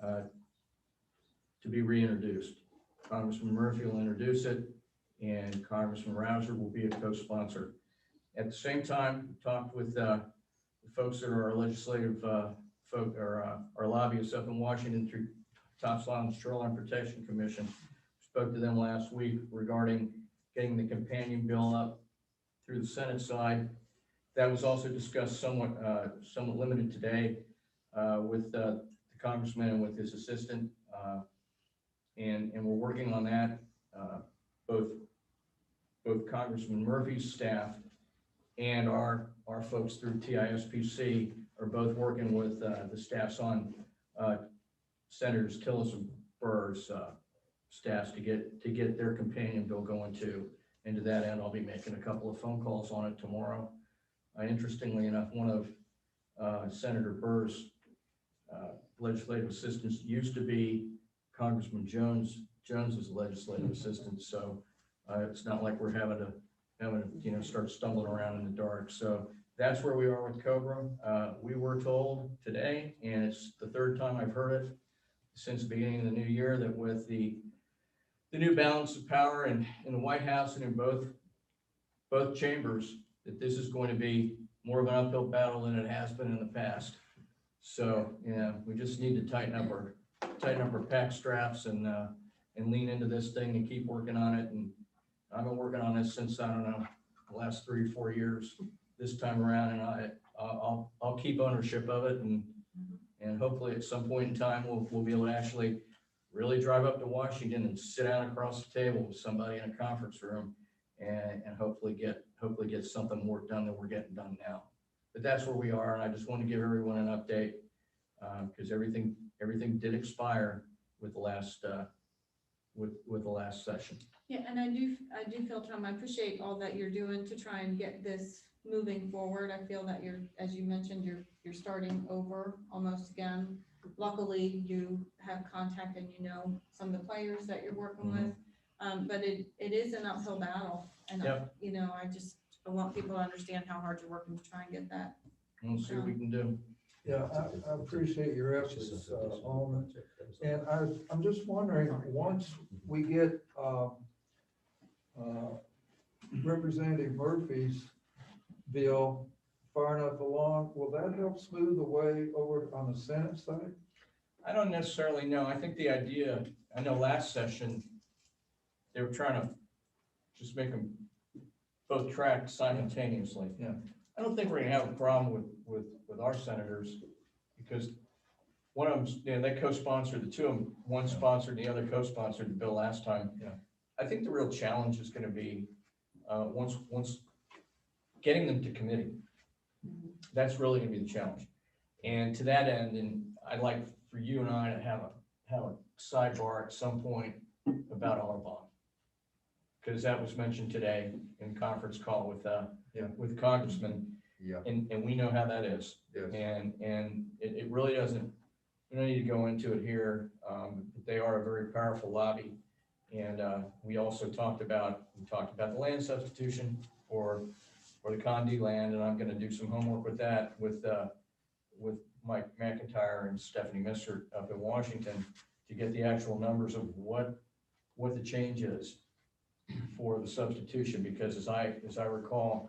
to be reintroduced. Congressman Murphy will introduce it, and Congressman Rouser will be a co-sponsor. At the same time, we talked with the folks that are our legislative folk, or our lobbyists up in Washington through Top Island Shoreline Protection Commission. Spoke to them last week regarding getting the companion bill up through the Senate side. That was also discussed somewhat limited today with the congressman and with his assistant, and we're working on that. Both Congressman Murphy's staff and our folks through TISPC are both working with the staffs on Senators Tillis and Burr's staffs to get their companion bill going too. And to that end, I'll be making a couple of phone calls on it tomorrow. Interestingly enough, one of Senator Burr's legislative assistants used to be Congressman Jones's legislative assistant. So it's not like we're having to start stumbling around in the dark. So that's where we are with COBRA. We were told today, and it's the third time I've heard it since the beginning of the new year, that with the new balance of power in the White House and in both chambers, that this is going to be more of an uphill battle than it has been in the past. So yeah, we just need to tighten up our pack straps and lean into this thing and keep working on it. And I've been working on this since, I don't know, the last 3 or 4 years this time around, and I'll keep ownership of it, and hopefully at some point in time we'll be able to actually really drive up to Washington and sit down across the table with somebody in a conference room and hopefully get something more done than we're getting done now. But that's where we are, and I just want to give everyone an update because everything did expire with the last with the last session. Yeah, and I do feel, Tom, I appreciate all that you're doing to try and get this moving forward. I feel that you're, as you mentioned, you're starting over almost again. Luckily, you have contact and you know some of the players that you're working with. But it is an uphill battle, and Yep. I want people to understand how hard you're working to try and get that. We'll see what we can do. Yeah, I appreciate your efforts, Alderman. And I'm just wondering, once we get Representative Murphy's bill far enough along, will that help smooth the way over on the Senate side? I don't necessarily know. I think the idea, I know last session, they were trying to just make them both track simultaneously. Yeah. I don't think we're gonna have a problem with our senators, because one of them, they co-sponsored, the two of them, one sponsored, the other co-sponsored the bill last time. Yeah. I think the real challenge is gonna be, once getting them to committee. That's really gonna be the challenge. And to that end, and I'd like for you and I to have a sidebar at some point about our bond. Because that was mentioned today in conference call with Congressman. Yeah. And we know how that is. Yes. And it really doesn't, we don't need to go into it here. They are a very powerful lobby. And we also talked about the land substitution for the Condi land, and I'm gonna do some homework with that with Mike McIntyre and Stephanie Missert up in Washington to get the actual numbers of what the change is for the substitution, because as I recall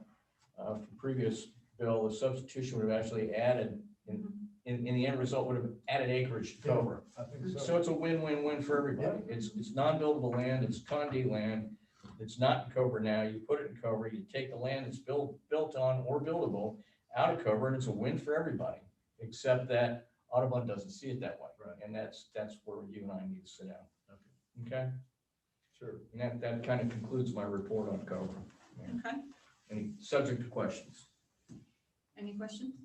from previous bill, the substitution would have actually added in the end result would have added acreage to Cobra. I think So it's a win-win-win for everybody. It's non-buildable land, it's Condi land, it's not in Cobra now. You put it in Cobra, you take the land that's built on or buildable out of Coburn, it's a win for everybody, except that Audubon doesn't see it that way. Right. And that's where you and I need to sit down. Okay? Sure. And that kind of concludes my report on Coburn. Okay, Any subject to questions? any questions?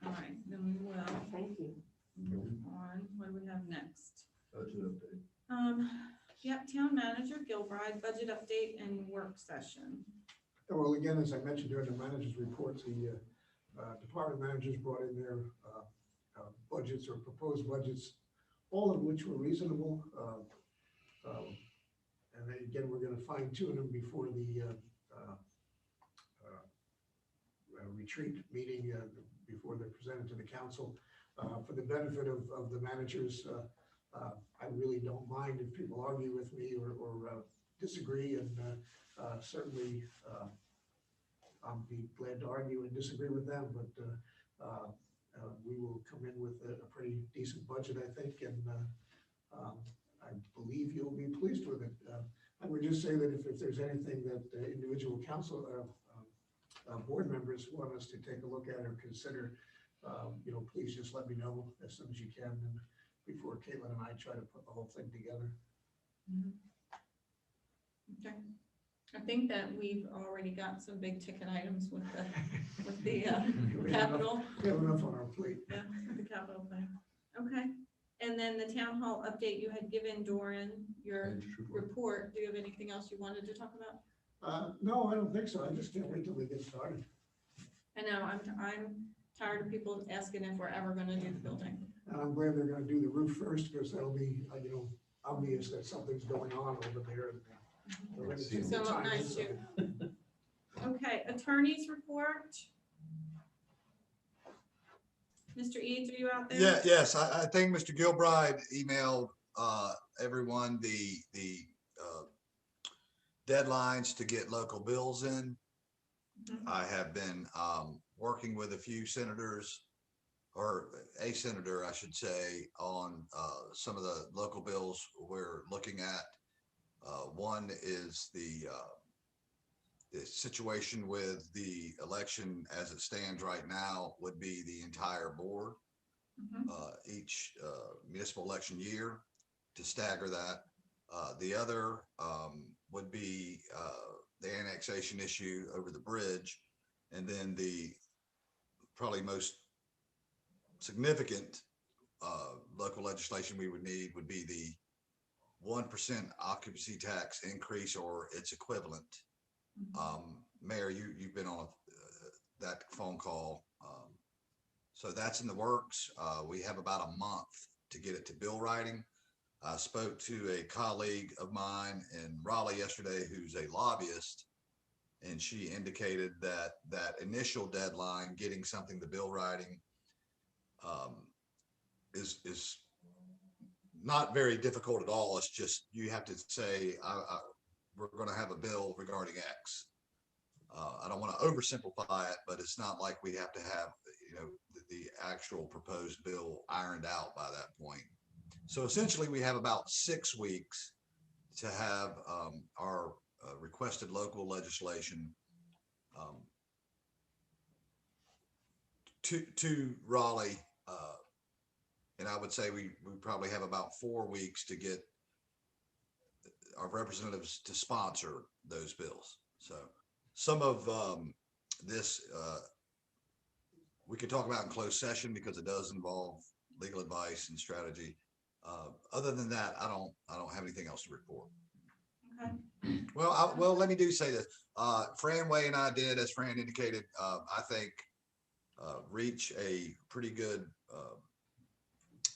All right, then we will Thank you. move on. What do we have next? Budget update. Yep, town manager Gilbride, budget update and work session. Well, again, as I mentioned during the manager's reports, the department managers brought in their budgets or proposed budgets, all of which were reasonable. And then again, we're gonna fine tune them before the retreat meeting, before they're presented to the council. For the benefit of the managers, I really don't mind if people argue with me or disagree, and certainly I'll be glad to argue and disagree with them, but we will come in with a pretty decent budget, I think, and I believe you'll be pleased with it. I would just say that if there's anything that individual council, board members want us to take a look at or consider, please just let me know as soon as you can, and before Caitlin and I try to put the whole thing together. Okay. I think that we've already got some big ticket items with the capital. We have enough on our plate. Yeah, the capital thing. Okay. And then the town hall update, you had given Doran your Manager's report. report. Do you have anything else you wanted to talk about? No, I don't think so. I just can't wait till we get started. I know, I'm tired of people asking if we're ever gonna do the building. And I'm glad they're gonna do the roof first, because that'll be, obvious that something's going on over there. We're ready to take So the time nice inside. too. Okay, attorney's report. Mr. Eads, are you out there? Yeah, yes, I think Mr. Gilbride emailed everyone the deadlines to get local bills in. Mhm. I have been working with a few senators, or a senator, I should say, on some of the local bills we're looking at. One is the situation with the election as it stands right now would be the entire board, Mhm. each municipal election year, to stagger that. The other would be the annexation issue over the bridge. And then the probably most significant local legislation we would need would be the 1% occupancy tax increase or its equivalent. Mayor, you've been on that phone call. So that's in the works. We have about a month to get it to bill writing. I spoke to a colleague of mine in Raleigh yesterday who's a lobbyist, and she indicated that that initial deadline, getting something to bill writing, is not very difficult at all. It's just you have to say, we're going to have a bill regarding X. I don't want to oversimplify it, but it's not like we have to have the actual proposed bill ironed out by that point. So essentially, we have about 6 weeks to have our requested local legislation to Raleigh. And I would say we probably have about 4 weeks to get our representatives to sponsor those bills. So some of this we could talk about in closed session because it does involve legal advice and strategy. Other than that, I don't have anything else to report. Okay. Well, let me say this. Fran Way and I did, as Fran indicated, I think reach a pretty good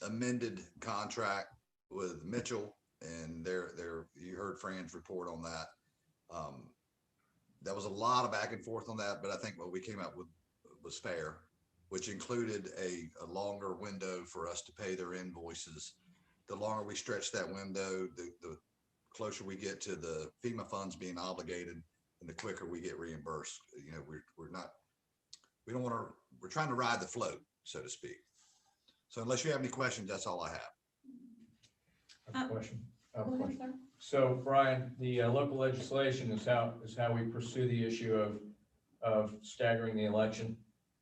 amended contract with Mitchell, and you heard Fran's report on that. There was a lot of back and forth on that, but I think what we came up with was fair, which included a longer window for us to pay their invoices. The longer we stretch that window, the closer we get to the FEMA funds being obligated, and the quicker we get reimbursed. We're trying to ride the float, so to speak. So unless you have any questions, that's all I have. I have a question. Go ahead, sir. So Brian, the local legislation is how we pursue the issue of of staggering the election. Is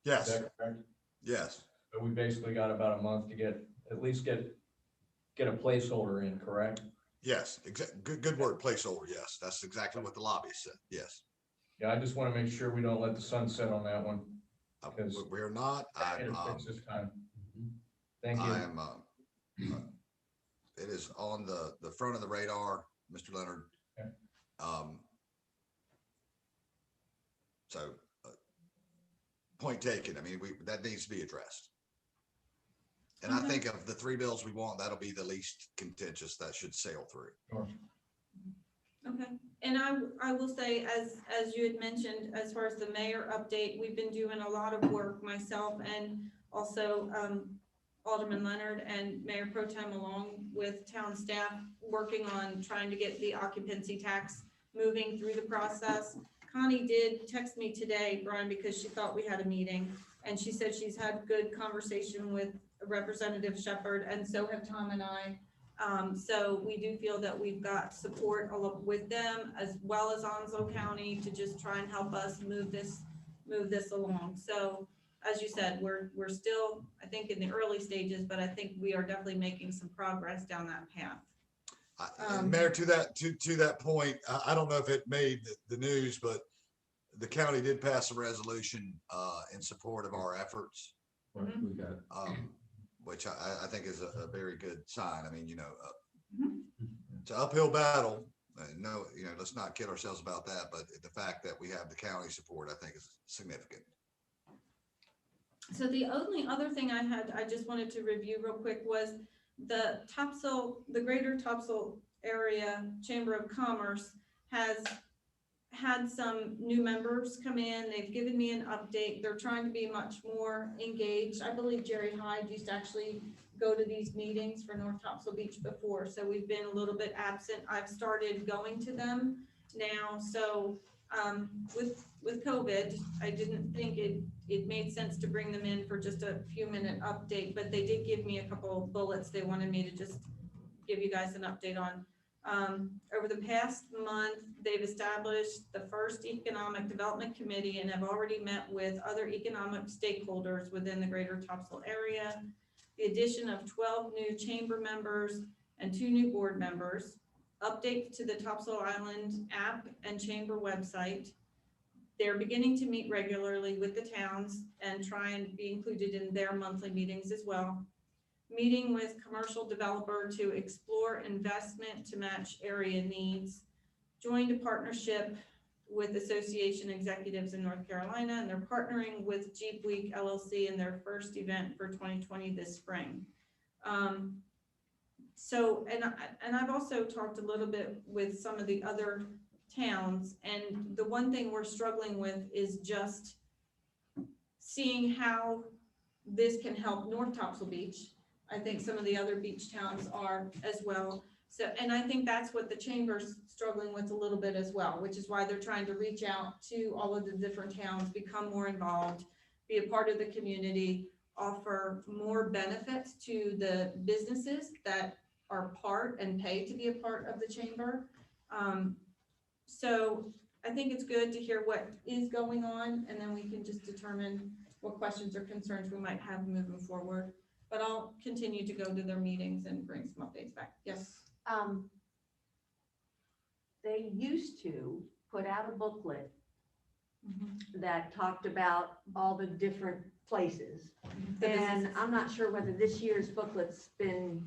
Yes, that correct? yes, So we basically got about a month to get, at least get a placeholder in, correct? yes, good word, placeholder, yes, that's exactly what the lobbyist said, yes. Yeah, I just want to make sure we don't let the sun set on that one. Because- We're not, It'll fix this time. Thank I you. am, it is on the front of the radar, Mr. Leonard. Okay. So, point taken, I mean, that needs to be addressed. And I Okay. think of the three bills we want, that'll be the least contentious, that should sail through. Sure. Okay, and I will say, as you had mentioned, as far as the mayor update, we've been doing a lot of work, myself and also Alderman Leonard and Mayor Pro Tem along with town staff, working on trying to get the occupancy tax moving through the process. Connie did text me today, Brian, because she thought we had a meeting, and she said she's had good conversation with Representative Shepherd, and so have Tom and I. So we do feel that we've got support with them as well as Onslow County to just try and help us move this along. So as you said, we're still, I think, in the early stages, but I think we are definitely making some progress down that path. And Mayor, to that point, I don't know if it made the news, but the county did pass a resolution in support of our efforts, Right, we got it. which I think is a very good sign. I mean, Mhm. it's an uphill battle. No, let's not kid ourselves about that, but the fact that we have the county support, I think, is significant. So the only other thing I just wanted to review real quick was the Greater Topsail Area Chamber of Commerce has had some new members come in. They've given me an update. They're trying to be much more engaged. I believe Jerry Hyde used to actually go to these meetings for North Topsail Beach before, so we've been a little bit absent. I've started going to them now, so with COVID, I didn't think it made sense to bring them in for just a few minute update, but they did give me a couple of bullets they wanted me to just give you guys an update on. Over the past month, they've established the first Economic Development Committee and have already met with other economic stakeholders within the Greater Topsail area. The addition of 12 new chamber members and 2 new board members, update to the Topsail Island app and chamber website. They're beginning to meet regularly with the towns and try and be included in their monthly meetings as well. Meeting with commercial developer to explore investment to match area needs. Joined a partnership with association executives in North Carolina, and they're partnering with Jeep Week LLC in their first event for 2020 this spring. So, and I've also talked a little bit with some of the other towns, and the one thing we're struggling with is just seeing how this can help North Topsail Beach. I think some of the other beach towns are as well. So, and I think that's what the chamber's struggling with a little bit as well, which is why they're trying to reach out to all of the different towns, become more involved, be a part of the community, offer more benefits to the businesses that are part and pay to be a part of the chamber. So I think it's good to hear what is going on, and then we can just determine what questions or concerns we might have moving forward. But I'll continue to go to their meetings and bring some updates back. Yes. They used to put out a booklet that talked about all the different places. And I'm not sure whether this year's booklet's been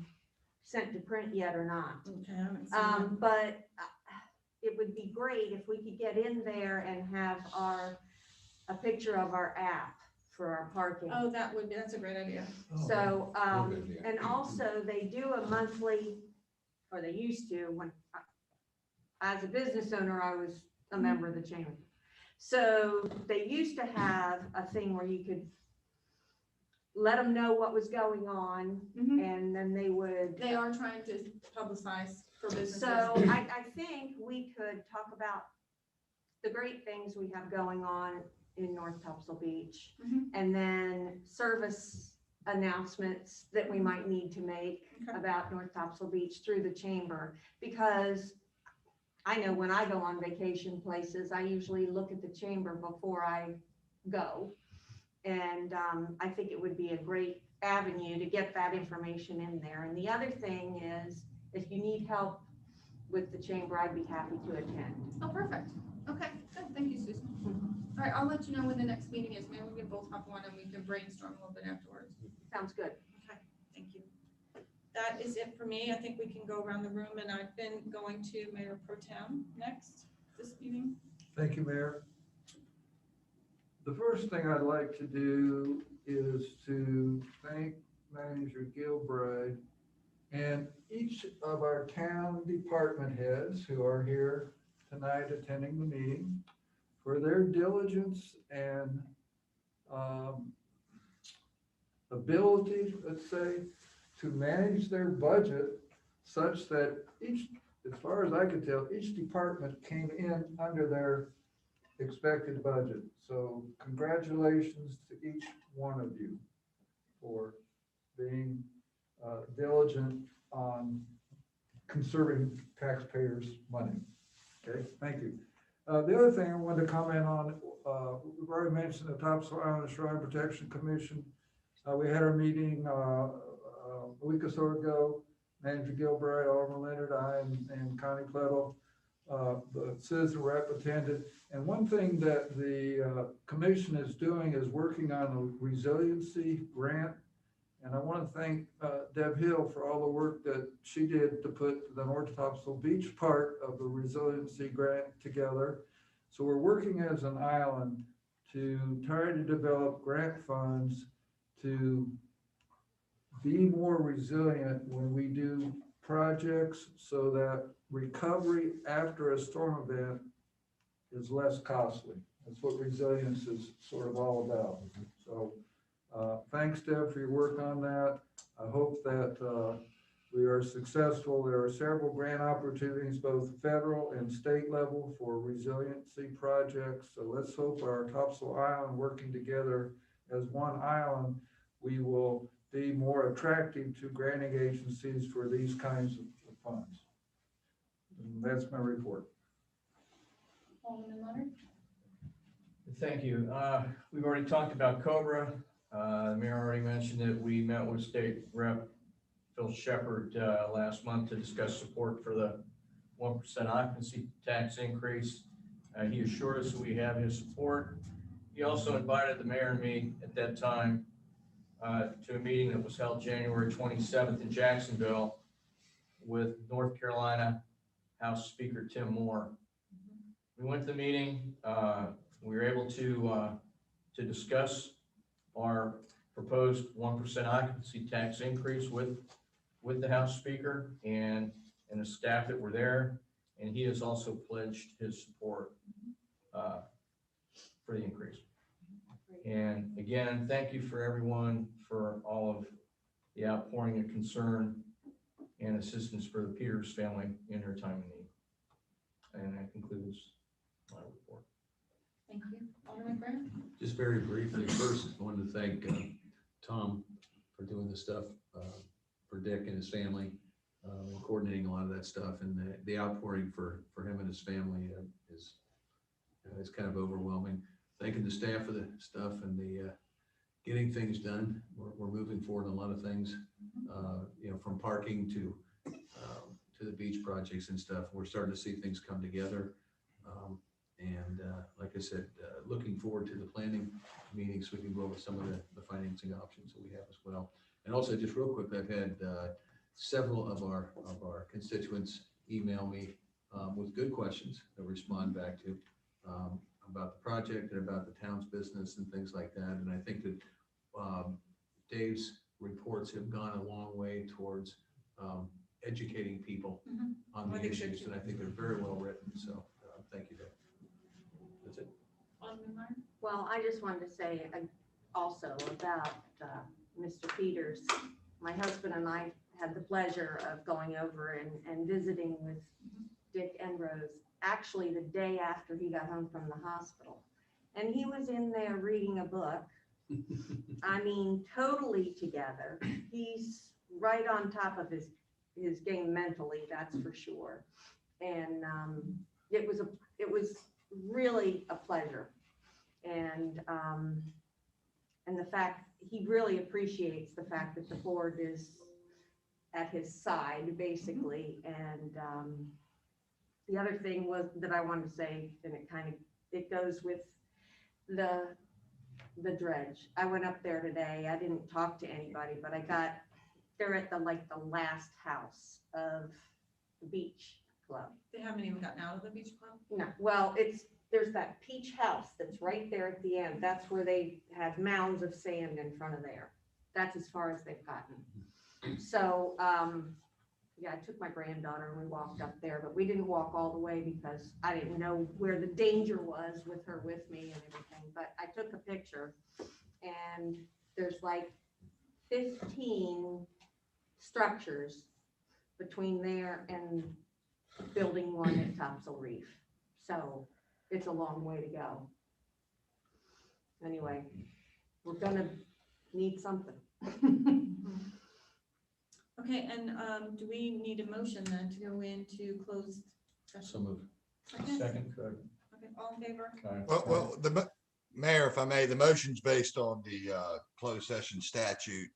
sent to print yet or not. Okay, I haven't seen it. But it would be great if we could get in there and have a picture of our app for our parking. Oh, that's a great idea. So, Good idea. and also they do a monthly, or they used to, when, as a business owner, I was a member of the chamber. So they used to have a thing where you could let them know what was going on, and then they would. They are trying to publicize for businesses. So I think we could talk about the great things we have going on in North Topsail Beach, and then service announcements that we might need to make about North Topsail Beach through the chamber, because I know when I go on vacation places, I usually look at the chamber before I go. And I think it would be a great avenue to get that information in there. And the other thing is, if you need help with the chamber, I'd be happy to attend. Oh, perfect. Okay, good. Thank you, Susan. All right, I'll let you know when the next meeting is. Maybe we can both hop on and we can brainstorm a little bit afterwards. Sounds good. Okay, thank you. That is it for me. I think we can go around the room, and I've been going to Mayor Pro Tem next this meeting. Thank you, Mayor. The first thing I'd like to do is to thank Manager Gilbride and each of our town department heads who are here tonight attending the meeting for their diligence and ability, let's say, to manage their budget such that each, as far as I could tell, each department came in under their expected budget. So congratulations to each one of you for being diligent on conserving taxpayers' money. Okay, thank you. The other thing I wanted to comment on, we've already mentioned the Topsail Island Shrine Protection Commission. We had our meeting a week or so ago. Manager Gilbride, Alderman Leonard, I, and Connie Plettle, the citizen rep attended. And one thing that the commission is doing is working on a resiliency grant. And I want to thank Deb Hill for all the work that she did to put the North Topsail Beach part of the resiliency grant together. So we're working as an island to try to develop grant funds to be more resilient when we do projects so that recovery after a storm event is less costly. That's what resilience is sort of all about. So thanks, Deb, for your work on that. I hope that we are successful. There are several grant opportunities, both federal and state level, for resiliency projects. So let's hope our Topsail Island, working together as one island, we will be more attractive to granting agencies for these kinds of funds. And that's my report. Alderman Leonard? Thank you. We've already talked about Cobra. The mayor already mentioned that we met with State Rep Phil Shepard last month to discuss support for the 1% occupancy tax increase. He assured us that we have his support. He also invited the mayor and me at that time to a meeting that was held January 27th in Jacksonville with North Carolina House Speaker Tim Moore. We went to the meeting. We were able to discuss our proposed 1% occupancy tax increase with the House Speaker and the staff that were there. And he has also pledged his support for the increase. And again, thank you for everyone for all of the outpouring of concern and assistance for the Peters family in their time of need. And that concludes my report. Thank you. Alderman Graham? Just very briefly, first, I wanted to thank Tom for doing the stuff for Dick and his family, and coordinating a lot of that stuff, and the outpouring for him and his family is kind of overwhelming. Thanking the staff for the stuff and the getting things done. We're moving forward on a lot of things, from parking to the beach projects and stuff. We're starting to see things come together. And like I said, looking forward to the planning meetings so we can go over some of the financing options that we have as well. And also, just real quick, I've had several of our constituents email me with good questions to respond back to about the project and about the town's business and things like that. And I think that Dave's reports have gone a long way towards educating people on the issues, and I think they're very well written. So thank you, Dave. That's it. Well, I just wanted to say also about Mr. Peters. My husband and I had the pleasure of going over and visiting with Dick and Rose, actually the day after he got home from the hospital. And he was in there reading a book. I mean, totally together. He's right on top of his game mentally, that's for sure. And it was really a pleasure. And the fact, he really appreciates the fact that the board is at his side, basically. And the other thing was that I wanted to say, and it goes with the dredge. I went up there today. I didn't talk to anybody, but they're at the last house of the beach club. They haven't even gotten out of the beach club? No, well, there's that peach house that's right there at the end. That's where they had mounds of sand in front of there. That's as far as they've gotten. So, yeah, I took my granddaughter and we walked up there, but we didn't walk all the way because I didn't know where the danger was with her with me and everything. But I took a picture and there's like 15 structures between there and building 1 at Topsail Reef. So it's a long way to go. Anyway, we're gonna need something. Okay, and do we need a motion then to go into closed session? Some of, Second. Okay, all in favor? Well, Mayor, if I may, the motion's based on the closed session statute.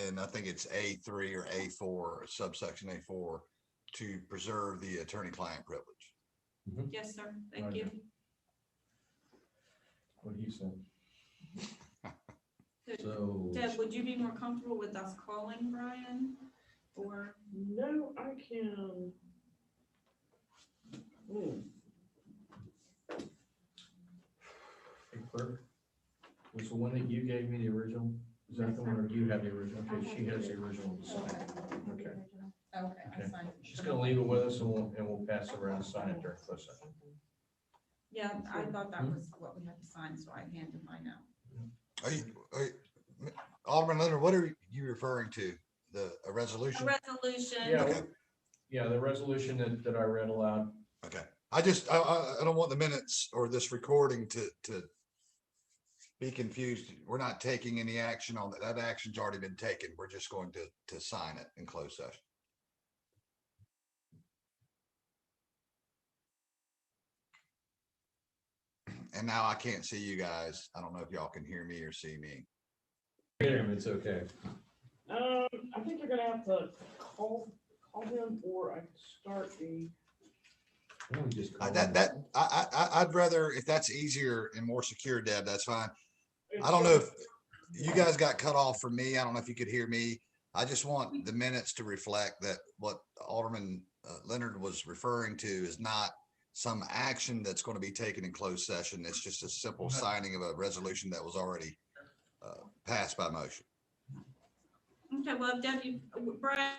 And I think it's A3 or A4, or subsection A4, to preserve the attorney-client privilege. Yes, sir, thank Right. you. What he said. so. Deb, would you be more comfortable with us calling Brian? Or, No, I can. Hey, clerk, was the one that you gave me the original? Is that the one, or do you have the original? Okay, she has the original to sign. Okay. okay, I Okay. signed. She's gonna leave it with us and we'll pass it around and sign it during closed session. Yeah, I thought that was what we had to sign, so I handed mine out. Alderman Leonard, what are you referring to? A A resolution? resolution. Yeah, Okay. yeah, the resolution that I read aloud. Okay. I don't want the minutes or this recording to be confused. We're not taking any action on that. That action's already been taken. We're just going to sign it in closed session. And now I can't see you guys. I don't know if y'all can hear me or see me. It's okay. I think you're gonna have to call him, or I can start the. Why don't we just call them? I'd rather, if that's easier and more secure, Deb, that's fine. I don't know if you guys got cut off from me. I don't know if you could hear me. I just want the minutes to reflect that what Alderman Leonard was referring to is not some action that's going to be taken in closed session. It's just a simple signing of a resolution that was already passed by motion. Okay, well, Deb, Brian